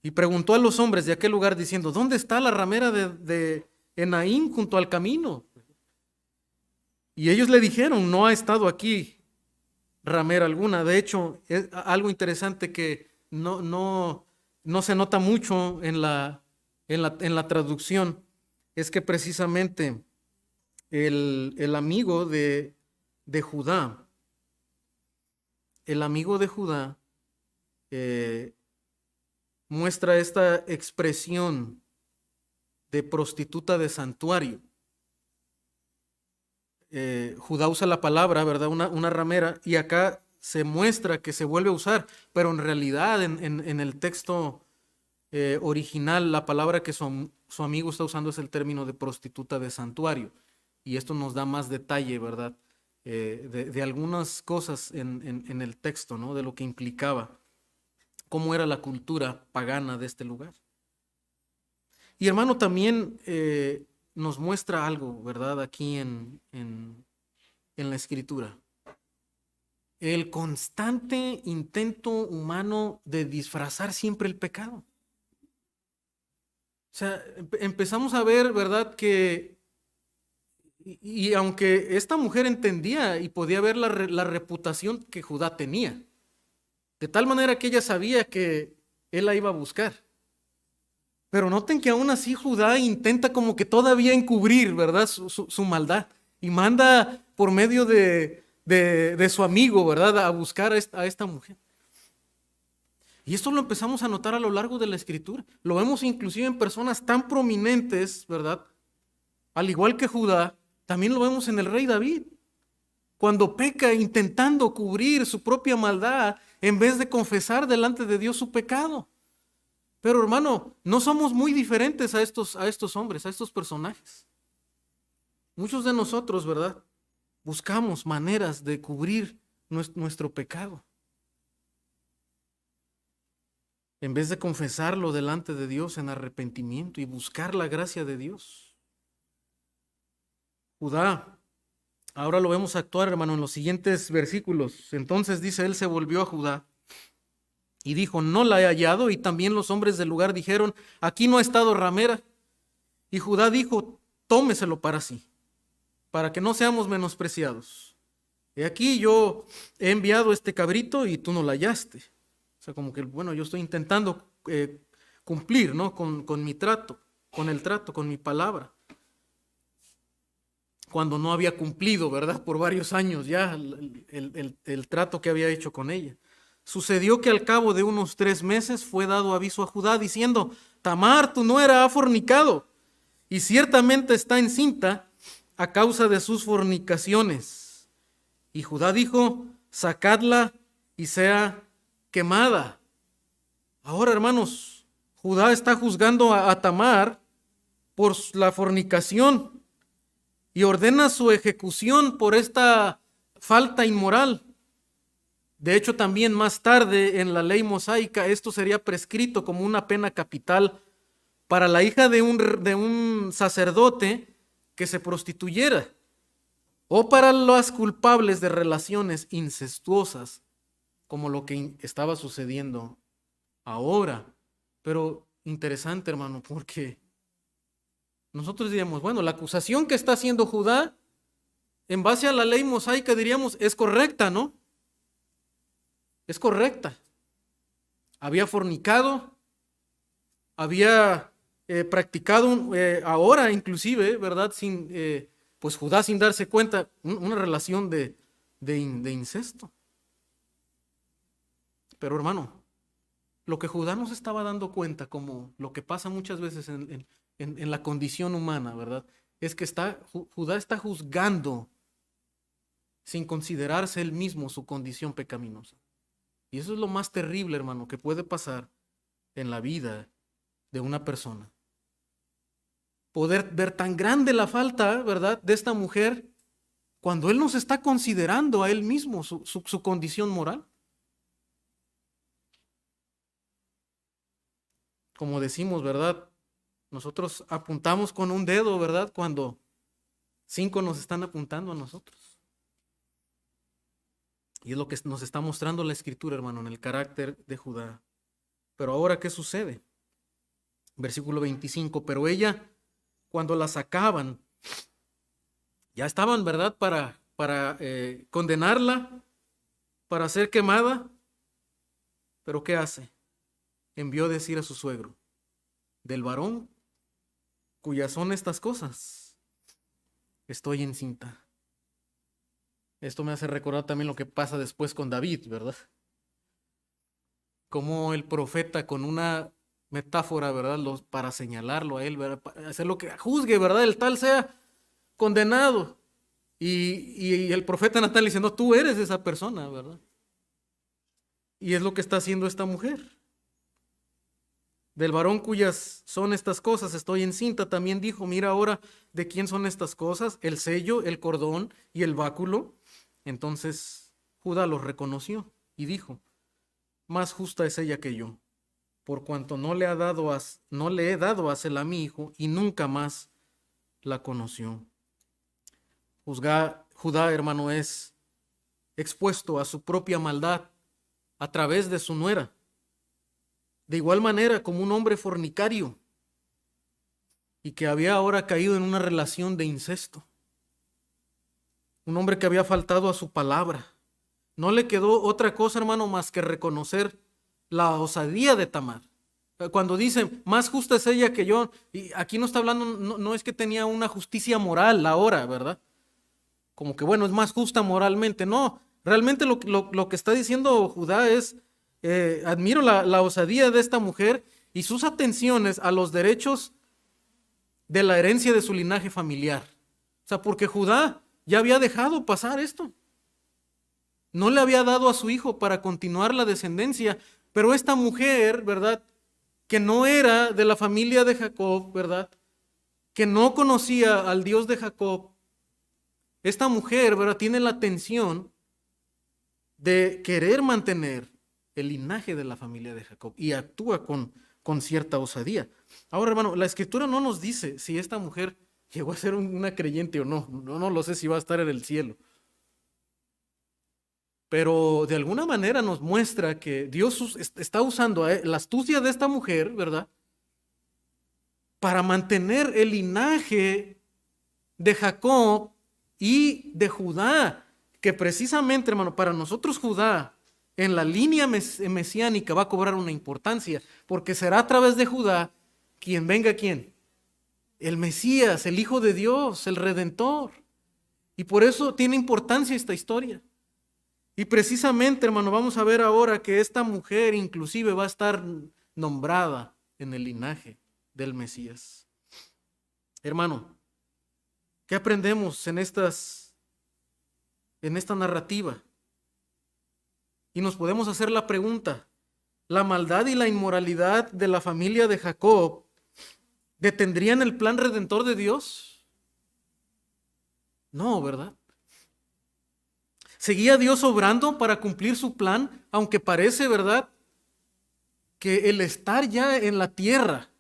Y preguntó a los hombres de aquel lugar diciendo: ¿dónde está la ramera de Enaim junto al camino? Y ellos le dijeron: no ha estado aquí ramera alguna. De hecho, es algo interesante que no se nota mucho en la traducción, es que precisamente el amigo de Judá, muestra esta expresión de prostituta de santuario. Judá usa la palabra, ¿verdad?, una ramera, y acá se muestra que se vuelve a usar, pero en realidad en el texto original, la palabra que su amigo está usando es el término de prostituta de santuario, y esto nos da más detalle, ¿verdad?, de algunas cosas en el texto, ¿no?, de lo que implicaba, cómo era la cultura pagana de este lugar. Y hermano, también nos muestra algo, ¿verdad?, aquí en la Escritura. El constante intento humano de disfrazar siempre el pecado. O sea, empezamos a ver, ¿verdad?, que, y aunque esta mujer entendía y podía ver la reputación que Judá tenía, de tal manera que ella sabía que él la iba a buscar. Pero noten que aún así Judá intenta como que todavía encubrir, ¿verdad?, su maldad, y manda por medio de su amigo, ¿verdad?, a buscar a esta mujer. Y esto lo empezamos a notar a lo largo de la Escritura. Lo vemos inclusive en personas tan prominentes, ¿verdad? Al igual que Judá, también lo vemos en el rey David, cuando peca intentando cubrir su propia maldad en vez de confesar delante de Dios su pecado. Pero hermano, no somos muy diferentes a estos hombres, a estos personajes. Muchos de nosotros, ¿verdad?, buscamos maneras de cubrir nuestro pecado, en vez de confesarlo delante de Dios en arrepentimiento y buscar la gracia de Dios. Judá, ahora lo vemos actuar, hermano, en los siguientes versículos. Entonces dice: él se volvió a Judá y dijo: no la he hallado. Y también los hombres del lugar dijeron: aquí no ha estado ramera. Y Judá dijo: tómeselo para sí, para que no seamos menospreciados. He aquí yo he enviado este cabrito y tú no la hallaste. O sea, como que, bueno, yo estoy intentando cumplir, ¿no?, con mi trato, con mi palabra, cuando no había cumplido, ¿verdad?, por varios años ya el trato que había hecho con ella. Sucedió que al cabo de unos 3 meses fue dado aviso a Judá diciendo: Tamar, tu nuera, ha fornicado, y ciertamente está encinta a causa de sus fornicaciones. Y Judá dijo: sacadla y sea quemada. Ahora, hermanos, Judá está juzgando a Tamar por la fornicación y ordena su ejecución por esta falta inmoral. De hecho, también más tarde en la ley mosaica esto sería prescrito como una pena capital para la hija de un sacerdote que se prostituyera, o para los culpables de relaciones incestuosas, como lo que estaba sucediendo ahora. Pero interesante, hermano, porque nosotros diríamos, bueno, la acusación que está haciendo Judá, en base a la ley mosaica, diríamos, es correcta, ¿no? Es correcta. Había fornicado, había practicado ahora inclusive, ¿verdad? Pues Judá sin darse cuenta, una relación de incesto. Pero hermano, lo que Judá no se estaba dando cuenta, como lo que pasa muchas veces en la condición humana, ¿verdad? Es que Judá está juzgando sin considerarse él mismo su condición pecaminosa. Y eso es lo más terrible, hermano, que puede pasar en la vida de una persona. Poder ver tan grande la falta, ¿verdad?, de esta mujer, cuando él no se está considerando a él mismo su condición moral. Como decimos, ¿verdad? Nosotros apuntamos con un dedo, ¿verdad?, cuando 5 nos están apuntando a nosotros. Y es lo que nos está mostrando la Escritura, hermano, en el carácter de Judá. Pero ahora, ¿qué sucede? Versículo 25, pero ella, cuando la sacaban, ya estaban, ¿verdad?, para condenarla, para ser quemada. Pero ¿qué hace? Envió a decir a su suegro, del varón cuyas son estas cosas, estoy encinta. Esto me hace recordar también lo que pasa después con David, ¿verdad? Como el profeta con una metáfora, ¿verdad?, para señalarlo a él, ¿verdad?, para hacer lo que juzgue, ¿verdad?, el tal sea condenado. Y el profeta Natán le dice, no, tú eres esa persona, ¿verdad? Y es lo que está haciendo esta mujer. Del varón cuyas son estas cosas, estoy encinta, también dijo, mira ahora de quién son estas cosas, el sello, el cordón y el báculo. Entonces Judá los reconoció y dijo, más justa es ella que yo, por cuanto no le he dado a Sela mi hijo, y nunca más la conoció. Judá, hermano, es expuesto a su propia maldad a través de su nuera. De igual manera como un hombre fornicario y que había ahora caído en una relación de incesto. Un hombre que había faltado a su palabra. No le quedó otra cosa, hermano, más que reconocer la osadía de Tamar. Cuando dicen, más justa es ella que yo, y aquí no está hablando, no es que tenía una justicia moral ahora, ¿verdad? Como que bueno, es más justa moralmente. No, realmente lo que está diciendo Judá es, admiro la osadía de esta mujer y sus atenciones a los derechos de la herencia de su linaje familiar. O sea, porque Judá ya había dejado pasar esto. No le había dado a su hijo para continuar la descendencia, pero esta mujer, ¿verdad?, que no era de la familia de Jacob, ¿verdad?, que no conocía al Dios de Jacob, esta mujer, ¿verdad?, tiene la atención de querer mantener el linaje de la familia de Jacob y actúa con cierta osadía. Ahora, hermano, la Escritura no nos dice si esta mujer llegó a ser una creyente o no. No lo sé si va a estar en el cielo. Pero de alguna manera nos muestra que Dios está usando la astucia de esta mujer, ¿verdad?, para mantener el linaje de Jacob y de Judá, que precisamente, hermano, para nosotros Judá, en la línea mesiánica va a cobrar una importancia, porque será a través de Judá quien venga, ¿quién? El Mesías, el Hijo de Dios, el Redentor. Y por eso tiene importancia esta historia. Y precisamente, hermano, vamos a ver ahora que esta mujer inclusive va a estar nombrada en el linaje del Mesías. Hermano, ¿qué aprendemos en esta narrativa? Y nos podemos hacer la pregunta, ¿la maldad y la inmoralidad de la familia de Jacob detendrían el plan redentor de Dios? No, ¿verdad? ¿Seguía Dios obrando para cumplir su plan, aunque parece, ¿verdad?, que el estar ya en la tierra,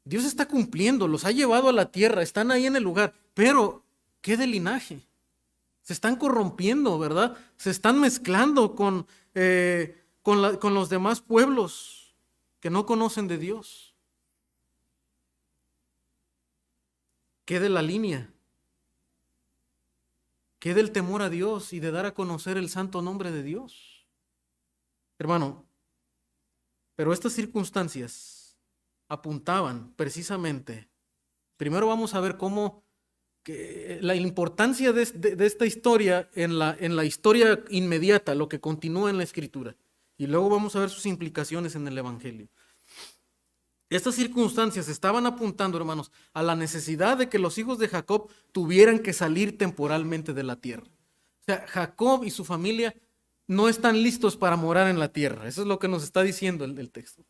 Dios está cumpliendo, los ha llevado a la tierra, están ahí en el lugar, pero ¿qué de linaje? Se están corrompiendo, ¿verdad? Se están mezclando con con los demás pueblos que no conocen de Dios? ¿Qué de la línea? ¿Qué del temor a Dios y de dar a conocer el santo nombre de Dios? Hermano, pero estas circunstancias apuntaban precisamente. Primero vamos a ver cómo la importancia de esta historia en la historia inmediata, lo que continúa en la Escritura. Y luego vamos a ver sus implicaciones en el Evangelio. Estas circunstancias estaban apuntando, hermanos, a la necesidad de que los hijos de Jacob tuvieran que salir temporalmente de la tierra. O sea, Jacob y su familia no están listos para morar en la tierra. Eso es lo que nos está diciendo el texto.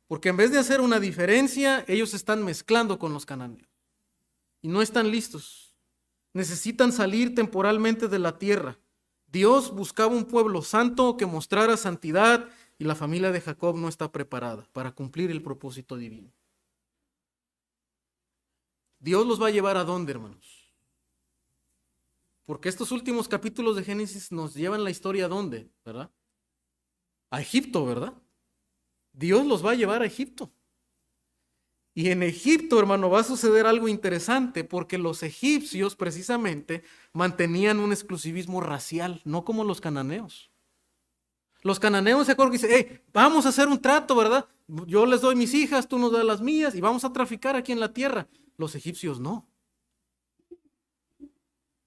Porque en vez de hacer una diferencia, ellos se están mezclando con los cananeos. Y no están listos. Necesitan salir temporalmente de la tierra. Dios buscaba un pueblo santo que mostrara santidad y la familia de Jacob no está preparada para cumplir el propósito divino. Dios los va a llevar ¿a dónde, hermanos? Porque estos últimos capítulos de Génesis nos llevan la historia ¿a dónde? ¿Verdad? A Egipto, ¿verdad? Dios los va a llevar a Egipto. Y en Egipto, hermano, va a suceder algo interesante porque los egipcios precisamente mantenían un exclusivismo racial, no como los cananeos. Los cananeos se acuerdan que dicen, hey, vamos a hacer un trato, ¿verdad? Yo les doy mis hijas, tú nos das las mías y vamos a traficar aquí en la tierra. Los egipcios no.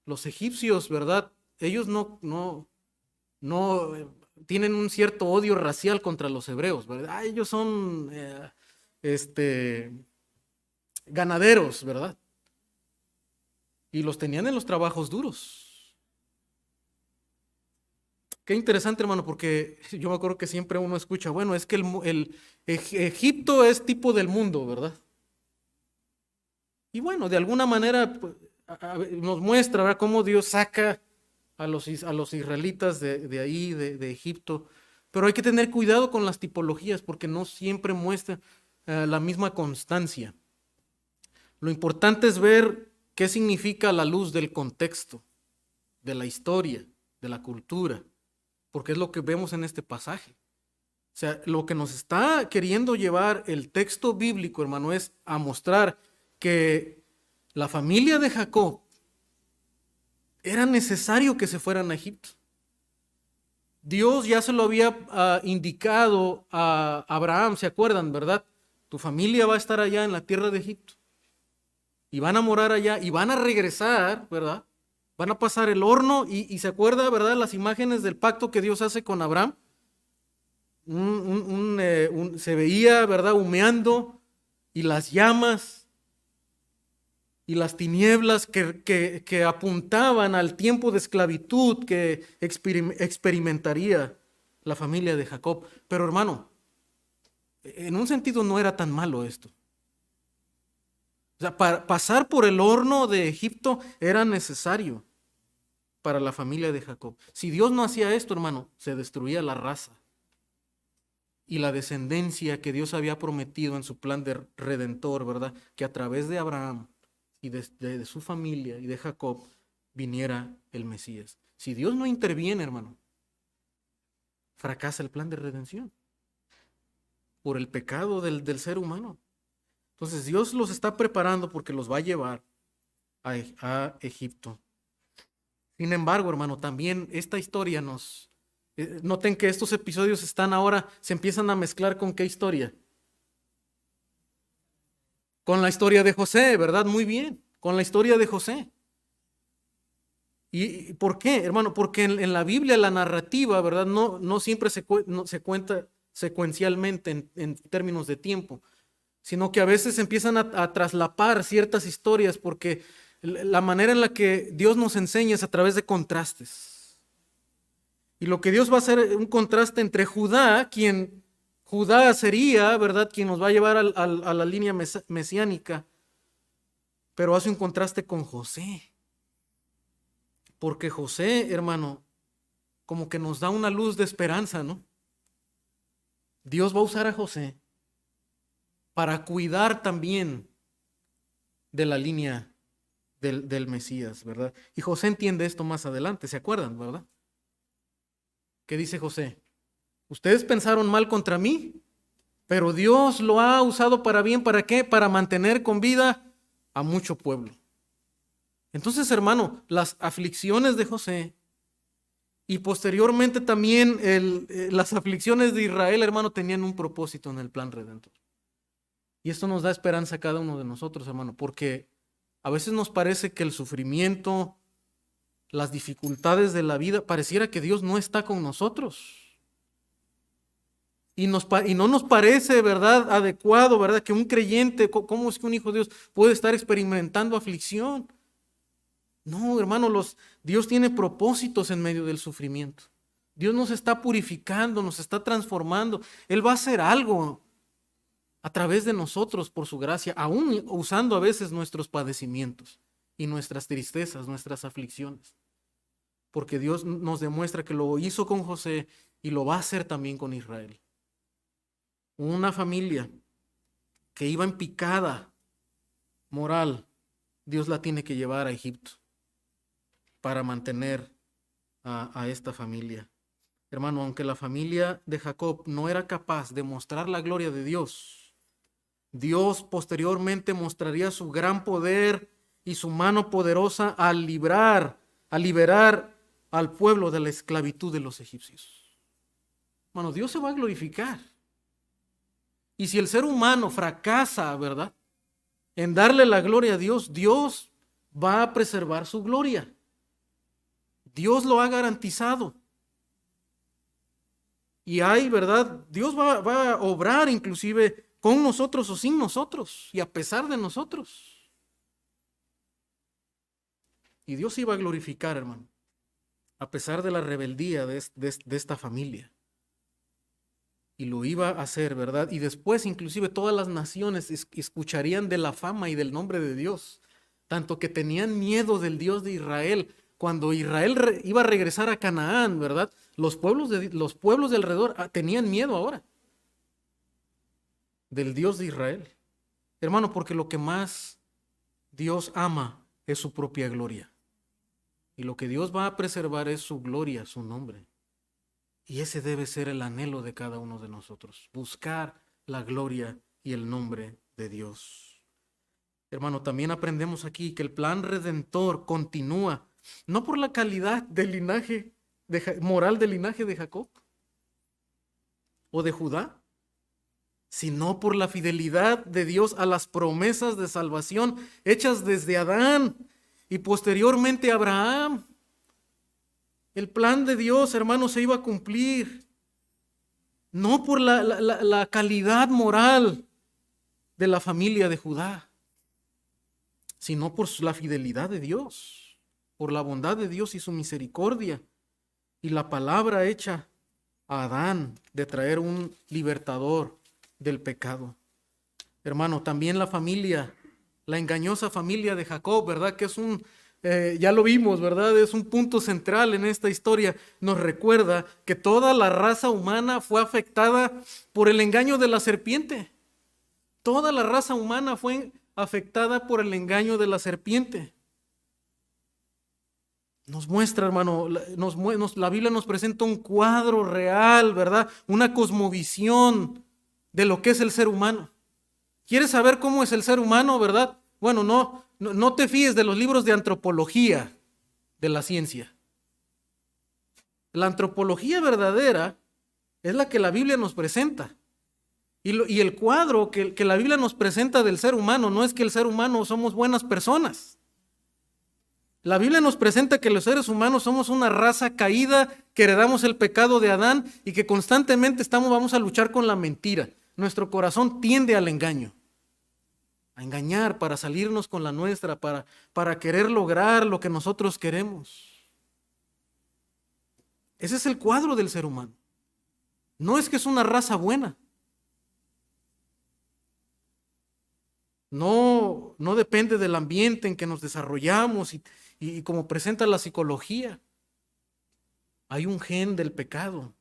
Los egipcios, ¿verdad? Ellos no tienen un cierto odio racial contra los hebreos, ¿verdad? Ellos son ganaderos, ¿verdad? Y los tenían en los trabajos duros. Qué interesante, hermano, porque yo me acuerdo que siempre uno escucha, bueno, es que Egipto es tipo del mundo, ¿verdad? Y bueno, de alguna manera pues, nos muestra, ¿verdad?, cómo Dios saca a los israelitas de ahí, de Egipto. Pero hay que tener cuidado con las tipologías porque no siempre muestra la misma constancia. Lo importante es ver qué significa a la luz del contexto, de la historia, de la cultura, porque es lo que vemos en este pasaje. O sea, lo que nos está queriendo llevar el texto bíblico, hermano, es a mostrar que la familia de Jacob era necesario que se fueran a Egipto. Dios ya se lo había indicado a Abraham, ¿se acuerdan, verdad? Tu familia va a estar allá en la tierra de Egipto. Y van a morar allá y van a regresar, ¿verdad? Van a pasar el horno y se acuerda, ¿verdad? Las imágenes del pacto que Dios hace con Abraham. Se veía, ¿verdad? Humeando y las llamas y las tinieblas que apuntaban al tiempo de esclavitud que experimentaría la familia de Jacob. Pero hermano, en un sentido no era tan malo esto. O sea, pasar por el horno de Egipto era necesario para la familia de Jacob. Si Dios no hacía esto, hermano, se destruía la raza y la descendencia que Dios había prometido en su plan de redentor, ¿verdad? Que a través de Abraham y de su familia y de Jacob viniera el Mesías. Si Dios no interviene, hermano, fracasa el plan de redención por el pecado del ser humano. Entonces Dios los está preparando porque los va a llevar a Egipto. Sin embargo, hermano, también esta historia noten que estos episodios se empiezan a mezclar ¿con qué historia? Con la historia de José, ¿verdad? Muy bien, con la historia de José. ¿Y por qué, hermano? Porque en la Biblia la narrativa, ¿verdad? No siempre se cuenta secuencialmente en términos de tiempo, sino que a veces empiezan a traslapar ciertas historias porque la manera en la que Dios nos enseña es a través de contrastes. Y lo que Dios va a hacer es un contraste entre Judá sería, ¿verdad?, quien nos va a llevar a la línea mesiánica, pero hace un contraste con José. Porque José, hermano, como que nos da una luz de esperanza, ¿no? Dios va a usar a José para cuidar también de la línea del Mesías, ¿verdad? Y José entiende esto más adelante, ¿se acuerdan, verdad? ¿Qué dice José? Ustedes pensaron mal contra mí, pero Dios lo ha usado para bien. ¿Para qué? Para mantener con vida a mucho pueblo. Entonces, hermano, las aflicciones de José y posteriormente también las aflicciones de Israel, hermano, tenían un propósito en el plan redentor. Y esto nos da esperanza a cada uno de nosotros, hermano, porque a veces nos parece que el sufrimiento, las dificultades de la vida, pareciera que Dios no está con nosotros. Y no nos parece, ¿verdad?, adecuado, ¿verdad?, que un creyente, ¿cómo es que un hijo de Dios puede estar experimentando aflicción? No, hermano, Dios tiene propósitos en medio del sufrimiento. Dios nos está purificando, nos está transformando. Él va a hacer algo a través de nosotros por su gracia, aún usando a veces nuestros padecimientos y nuestras tristezas, nuestras aflicciones. Porque Dios nos demuestra que lo hizo con José y lo va a hacer también con Israel. Una familia que iba en picada moral, Dios la tiene que llevar a Egipto para mantener a esta familia. Hermano, aunque la familia de Jacob no era capaz de mostrar la gloria de Dios, Dios posteriormente mostraría su gran poder y su mano poderosa al liberar al pueblo de la esclavitud de los egipcios. Hermano, Dios se va a glorificar. Y si el ser humano fracasa, ¿verdad?, en darle la gloria a Dios, Dios va a preservar su gloria. Dios lo ha garantizado. Y hay, ¿verdad? Dios va a obrar inclusive con nosotros o sin nosotros y a pesar de nosotros. Y Dios se iba a glorificar, hermano, a pesar de la rebeldía de esta familia. Y lo iba a hacer, ¿verdad? Y después inclusive todas las naciones escucharían de la fama y del nombre de Dios, tanto que tenían miedo del Dios de Israel. Cuando Israel iba a regresar a Canaán, ¿verdad?, los pueblos de alrededor tenían miedo ahora del Dios de Israel. Hermano, porque lo que más Dios ama es su propia gloria. Y lo que Dios va a preservar es su gloria, su nombre. Y ese debe ser el anhelo de cada uno de nosotros, buscar la gloria y el nombre de Dios. Hermano, también aprendemos aquí que el plan redentor continúa, no por la calidad del linaje, moral del linaje de Jacob o de Judá, sino por la fidelidad de Dios a las promesas de salvación hechas desde Adán y posteriormente Abraham. El plan de Dios, hermanos, se iba a cumplir, no por la calidad moral de la familia de Judá, sino por la fidelidad de Dios, por la bondad de Dios y su misericordia, y la palabra hecha a Adán de traer un libertador del pecado. Hermano, también la familia, la engañosa familia de Jacob, ¿verdad?, que es ya lo vimos, ¿verdad?, es un punto central en esta historia. Nos recuerda que toda la raza humana fue afectada por el engaño de la serpiente. Toda la raza humana fue afectada por el engaño de la serpiente. Nos muestra, hermano, la Biblia nos presenta un cuadro real, ¿verdad?, una cosmovisión de lo que es el ser humano. ¿Quieres saber cómo es el ser humano, verdad? Bueno, no te fíes de los libros de antropología de la ciencia. La antropología verdadera es la que la Biblia nos presenta. Y el cuadro que la Biblia nos presenta del ser humano no es que el ser humano somos buenas personas. La Biblia nos presenta que los seres humanos somos una raza caída, que heredamos el pecado de Adán y que constantemente vamos a luchar con la mentira. Nuestro corazón tiende al engaño, a engañar para salirnos con la nuestra, para querer lograr lo que nosotros queremos. Ese es el cuadro del ser humano. No es que es una raza buena. No depende del ambiente en que nos desarrollamos y como presenta la psicología. Hay un gen del pecado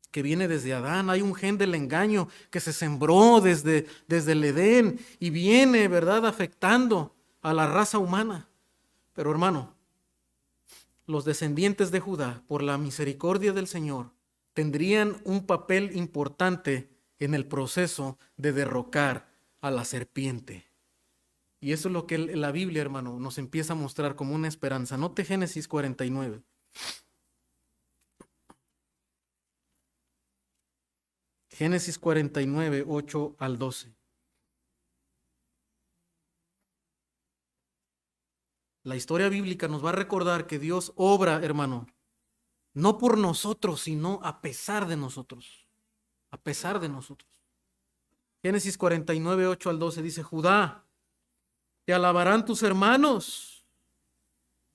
que viene desde Adán, hay un gen del engaño que se sembró desde el Edén y viene, ¿verdad?, afectando a la raza humana. Pero hermano, los descendientes de Judá, por la misericordia del Señor, tendrían un papel importante en el proceso de derrocar a la serpiente. Y eso es lo que la Biblia, hermano, nos empieza a mostrar como una esperanza. Note Génesis 49. Génesis 49, 8 al 12. La historia bíblica nos va a recordar que Dios obra, hermano, no por nosotros, sino a pesar de nosotros. A pesar de nosotros. Génesis 49, 8 al 12 dice: Judá, te alabarán tus hermanos,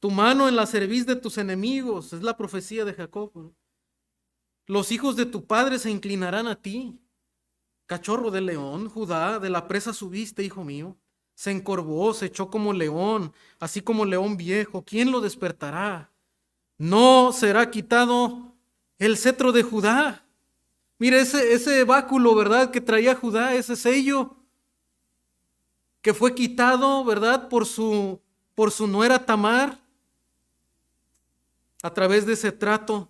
tu mano en la cerviz de tus enemigos. Es la profecía de Jacob. Los hijos de tu padre se inclinarán a ti. Cachorro de león, Judá, de la presa subiste, hijo mío. Se encorvó, se echó como león, así como león viejo. ¿Quién lo despertará? No será quitado el cetro de Judá. Mire ese báculo, ¿verdad?, que traía Judá, ese sello que fue quitado, ¿verdad?, por su nuera Tamar, a través de ese trato.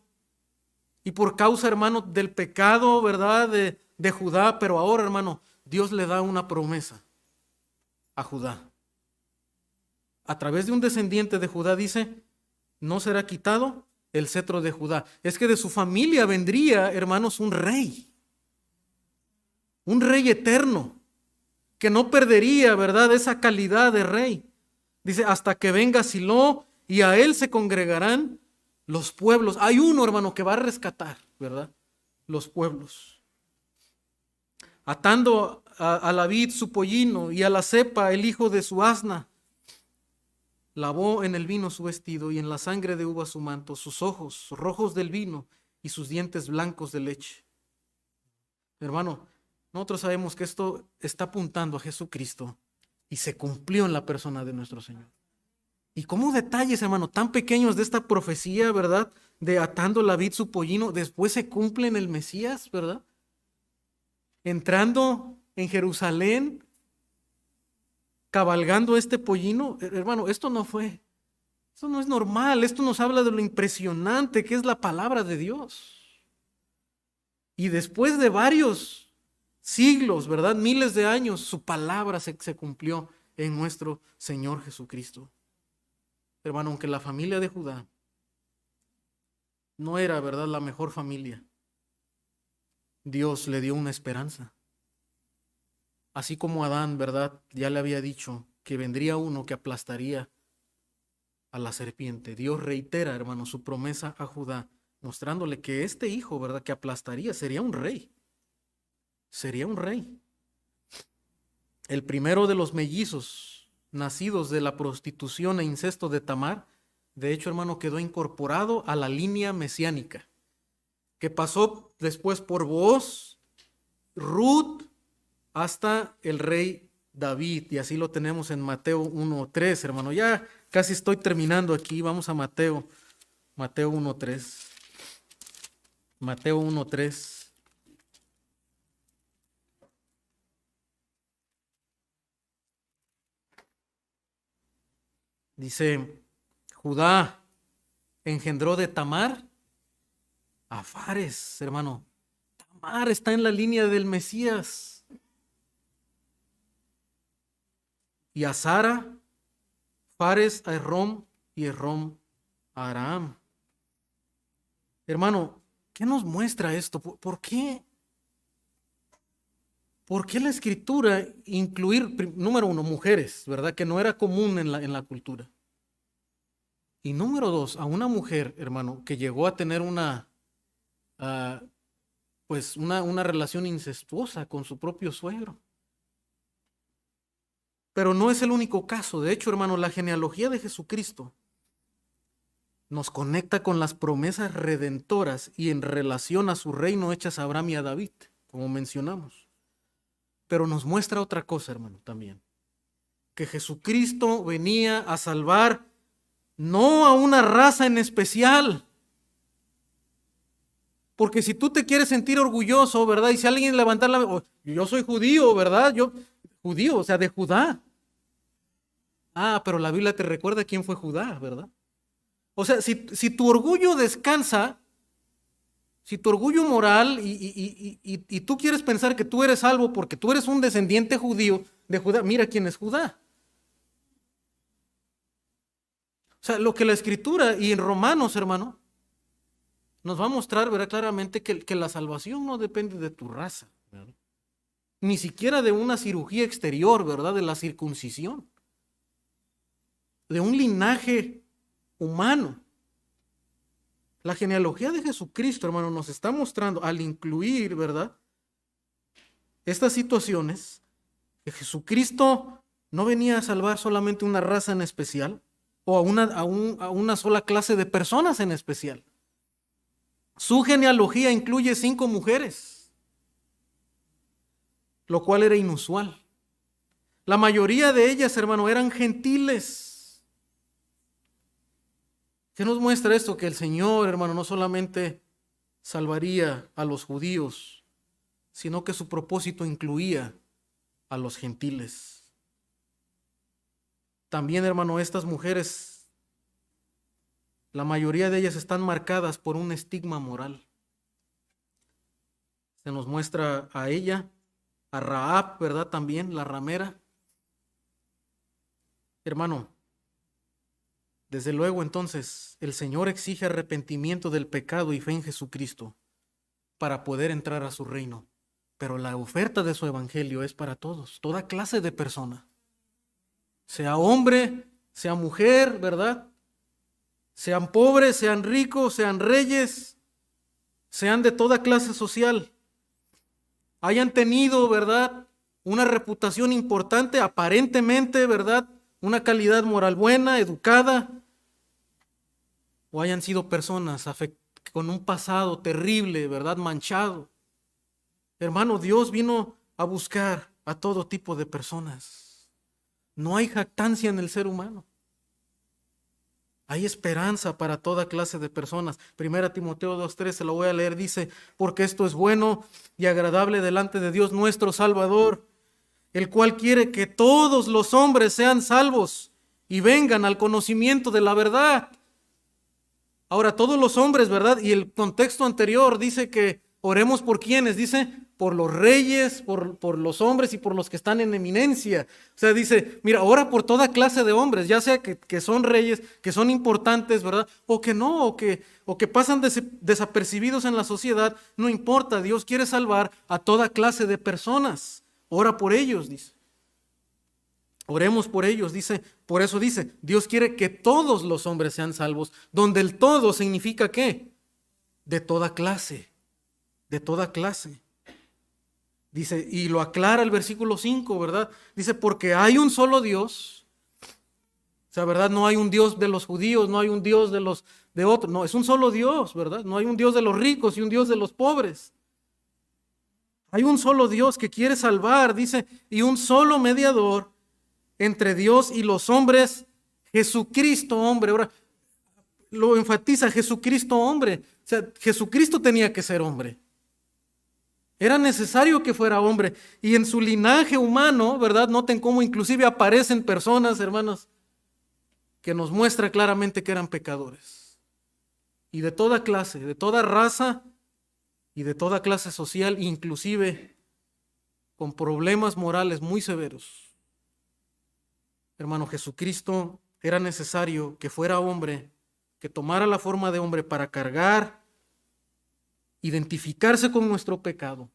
Y por causa, hermano, del pecado, ¿verdad?, de Judá. Pero ahora, hermano, Dios le da una promesa a Judá. A través de un descendiente de Judá dice: no será quitado el cetro de Judá. Es que de su familia vendría, hermanos, un rey eterno, que no perdería, ¿verdad?, esa calidad de rey. Dice: hasta que venga Silo, y a él se congregarán los pueblos. Hay uno, hermano, que va a rescatar, ¿verdad?, los pueblos. Atando a la vid su pollino, y a la cepa el hijo de su asna. Lavó en el vino su vestido, y en la sangre de uva su manto, sus ojos rojos del vino, y sus dientes blancos de leche. Hermano, nosotros sabemos que esto está apuntando a Jesucristo, y se cumplió en la persona de nuestro Señor. Y como detalles, hermano, tan pequeños de esta profecía, ¿verdad?, de atando la vid su pollino, después se cumple en el Mesías, ¿verdad?, entrando en Jerusalén, cabalgando este pollino. Hermano, esto no es normal. Esto nos habla de lo impresionante que es la palabra de Dios. Y después de varios siglos, ¿verdad?, miles de años, su palabra se cumplió en nuestro Señor Jesucristo. Hermano, aunque la familia de Judá no era, ¿verdad?, la mejor familia, Dios le dio una esperanza. Así como Adán, ¿verdad?, ya le había dicho que vendría uno que aplastaría a la serpiente. Dios reitera, hermano, su promesa a Judá, mostrándole que este hijo, ¿verdad?, que aplastaría sería un rey. Sería un rey. El primero de los mellizos nacidos de la prostitución e incesto de Tamar, de hecho, hermano, quedó incorporado a la línea mesiánica, que pasó después por Booz, Ruth, hasta el rey David. Y así lo tenemos en Mateo 1:3, hermano. Ya casi estoy terminando aquí. Vamos a Mateo 1:3. Mateo 1:3. Dice: Judá engendró de Tamar a Fares, hermano. Tamar está en la línea del Mesías. Y a Sara, Fares a Esrom, y Esrom a Aram. Hermano, ¿qué nos muestra esto? ¿Por qué? ¿Por qué la escritura incluir, número uno, mujeres, ¿verdad?, que no era común en la cultura? Y número dos, a una mujer, hermano, que llegó a tener una relación incestuosa con su propio suegro. Pero no es el único caso. De hecho, hermano, la genealogía de Jesucristo nos conecta con las promesas redentoras y en relación a su reino hechas a Abraham y a David, como mencionamos. Pero nos muestra otra cosa, hermano, también. Que Jesucristo venía a salvar no a una raza en especial. Porque si tú te quieres sentir orgulloso, ¿verdad?, y si alguien levantar la mano: yo soy judío, ¿verdad? Judío, o sea, de Judá. Pero la Biblia te recuerda quién fue Judá, ¿verdad? O sea, si tu orgullo descansa, si tu orgullo moral y tú quieres pensar que tú eres salvo porque tú eres un descendiente judío de Judá, mira quién es Judá. O sea, lo que la Escritura y en Romanos, hermano, nos va a mostrar, ¿verdad? Claramente que la salvación no depende de tu raza, ¿verdad? Ni siquiera de una cirugía exterior, ¿verdad? De la circuncisión, de un linaje humano. La genealogía de Jesucristo, hermano, nos está mostrando al incluir, ¿verdad? Estas situaciones, que Jesucristo no venía a salvar solamente una raza en especial o a una sola clase de personas en especial. Su genealogía incluye 5 mujeres, lo cual era inusual. La mayoría de ellas, hermano, eran gentiles. ¿Qué nos muestra esto? Que el Señor, hermano, no solamente salvaría a los judíos, sino que su propósito incluía a los gentiles. También, hermano, estas mujeres, la mayoría de ellas están marcadas por un estigma moral. Se nos muestra a ella, a Rahab, ¿verdad? También, la ramera. Hermano, desde luego entonces el Señor exige arrepentimiento del pecado y fe en Jesucristo para poder entrar a su reino. Pero la oferta de su evangelio es para todos, toda clase de persona. Sea hombre, sea mujer, ¿verdad? Sean pobres, sean ricos, sean reyes, sean de toda clase social. Hayan tenido, ¿verdad? Una reputación importante, aparentemente, ¿verdad? Una calidad moral buena, educada, o hayan sido personas con un pasado terrible, ¿verdad? Manchado. Hermano, Dios vino a buscar a todo tipo de personas. No hay jactancia en el ser humano. Hay esperanza para toda clase de personas. 1 Timoteo 2:3, se lo voy a leer, dice, porque esto es bueno y agradable delante de Dios nuestro Salvador, el cual quiere que todos los hombres sean salvos y vengan al conocimiento de la verdad. Ahora, todos los hombres, ¿verdad? Y el contexto anterior dice que oremos por quienes, dice, por los reyes, por los hombres y por los que están en eminencia. O sea, dice, mira, ora por toda clase de hombres, ya sea que son reyes, que son importantes, ¿verdad? O que no, o que pasan desapercibidos en la sociedad, no importa, Dios quiere salvar a toda clase de personas. Ora por ellos, dice. Oremos por ellos, dice, por eso dice, Dios quiere que todos los hombres sean salvos, donde el todo significa ¿qué? De toda clase, de toda clase. Dice, y lo aclara el versículo 5, ¿verdad? Dice, porque hay un solo Dios. O sea, ¿verdad? No hay un Dios de los judíos, no hay un Dios de otros, no, es un solo Dios, ¿verdad? No hay un Dios de los ricos y un Dios de los pobres. Hay un solo Dios que quiere salvar, dice, y un solo mediador entre Dios y los hombres, Jesucristo hombre. Ahora lo enfatiza, Jesucristo hombre. O sea, Jesucristo tenía que ser hombre. Era necesario que fuera hombre. Y en su linaje humano, ¿verdad? Noten cómo inclusive aparecen personas, hermanos, que nos muestra claramente que eran pecadores. Y de toda clase, de toda raza y de toda clase social, inclusive con problemas morales muy severos. Hermano, Jesucristo era necesario que fuera hombre, que tomara la forma de hombre para cargar, identificarse con nuestro pecado,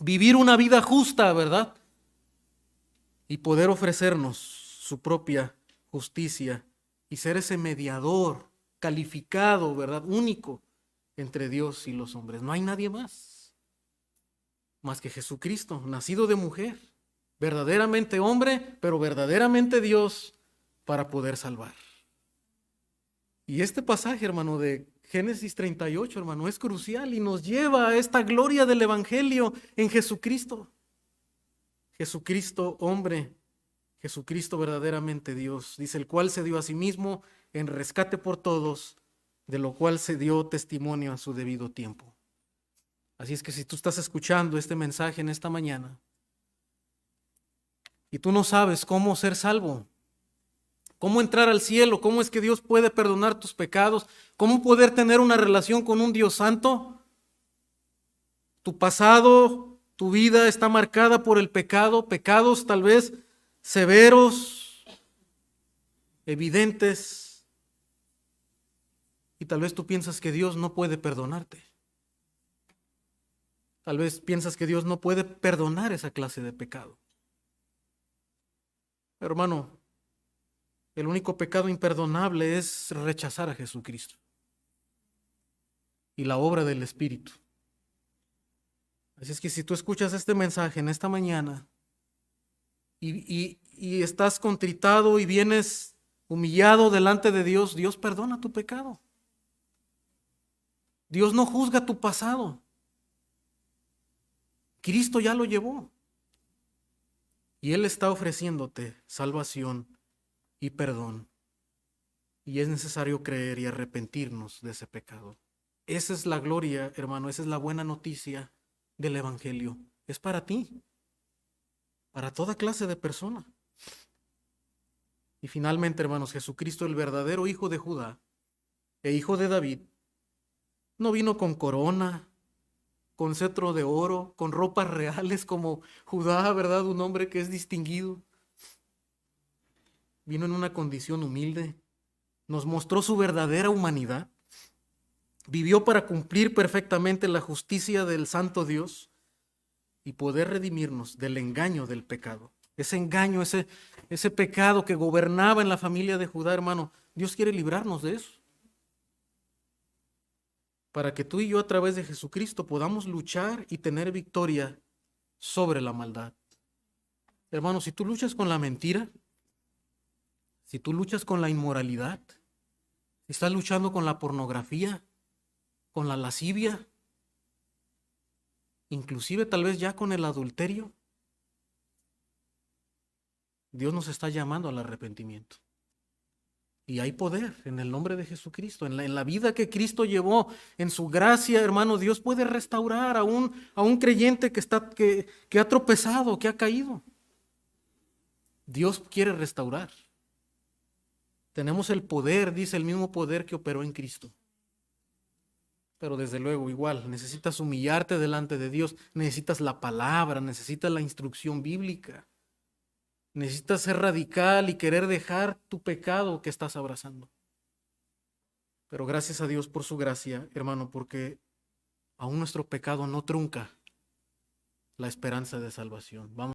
vivir una vida justa, ¿verdad? Y poder ofrecernos su propia justicia y ser ese mediador calificado, ¿verdad? Único entre Dios y los hombres. No hay nadie más que Jesucristo, nacido de mujer, verdaderamente hombre, pero verdaderamente Dios para poder salvar. Y este pasaje, hermano, de Génesis 38, hermano, es crucial y nos lleva a esta gloria del Evangelio en Jesucristo. Jesucristo, hombre, Jesucristo verdaderamente Dios, dice, el cual se dio a sí mismo en rescate por todos, de lo cual se dio testimonio a su debido tiempo. Así es que si tú estás escuchando este mensaje en esta mañana y tú no sabes cómo ser salvo, cómo entrar al cielo, cómo es que Dios puede perdonar tus pecados, cómo poder tener una relación con un Dios santo. Tu pasado, tu vida está marcada por el pecado, pecados tal vez severos, evidentes, y tal vez tú piensas que Dios no puede perdonarte. Tal vez piensas que Dios no puede perdonar esa clase de pecado. Pero hermano, el único pecado imperdonable es rechazar a Jesucristo y la obra del Espíritu. Así es que si tú escuchas este mensaje en esta mañana y estás contritado y vienes humillado delante de Dios, Dios perdona tu pecado. Dios no juzga tu pasado. Cristo ya lo llevó. Y Él está ofreciéndote salvación y perdón. Y es necesario creer y arrepentirnos de ese pecado. Esa es la gloria, hermano, esa es la buena noticia del Evangelio. Es para ti, para toda clase de persona. Y finalmente, hermanos, Jesucristo, el verdadero hijo de Judá e hijo de David, no vino con corona, con cetro de oro, con ropas reales como Judá, ¿verdad? Un hombre que es distinguido. Vino en una condición humilde, nos mostró su verdadera humanidad, vivió para cumplir perfectamente la justicia del santo Dios y poder redimirnos del engaño del pecado. Ese engaño, ese pecado que gobernaba en la familia de Judá, hermano, Dios quiere librarnos de eso. Para que tú y yo a través de Jesucristo podamos luchar y tener victoria sobre la maldad. Hermano, si tú luchas con la mentira, si tú luchas con la inmoralidad, si estás luchando con la pornografía, con la lascivia, inclusive tal vez ya con el adulterio, Dios nos está llamando al arrepentimiento. Y hay poder en el nombre de Jesucristo, en la vida que Cristo llevó, en su gracia, hermano, Dios puede restaurar a un creyente que ha tropezado, que ha caído. Dios quiere restaurar. Tenemos el poder, dice el mismo poder que operó en Cristo. Pero desde luego, igual, necesitas humillarte delante de Dios, necesitas la palabra, necesitas la instrucción bíblica. Necesitas ser radical y querer dejar tu pecado que estás abrazando. Pero gracias a Dios por su gracia, hermano, porque aún nuestro pecado no trunca la esperanza de salvación. Vamos.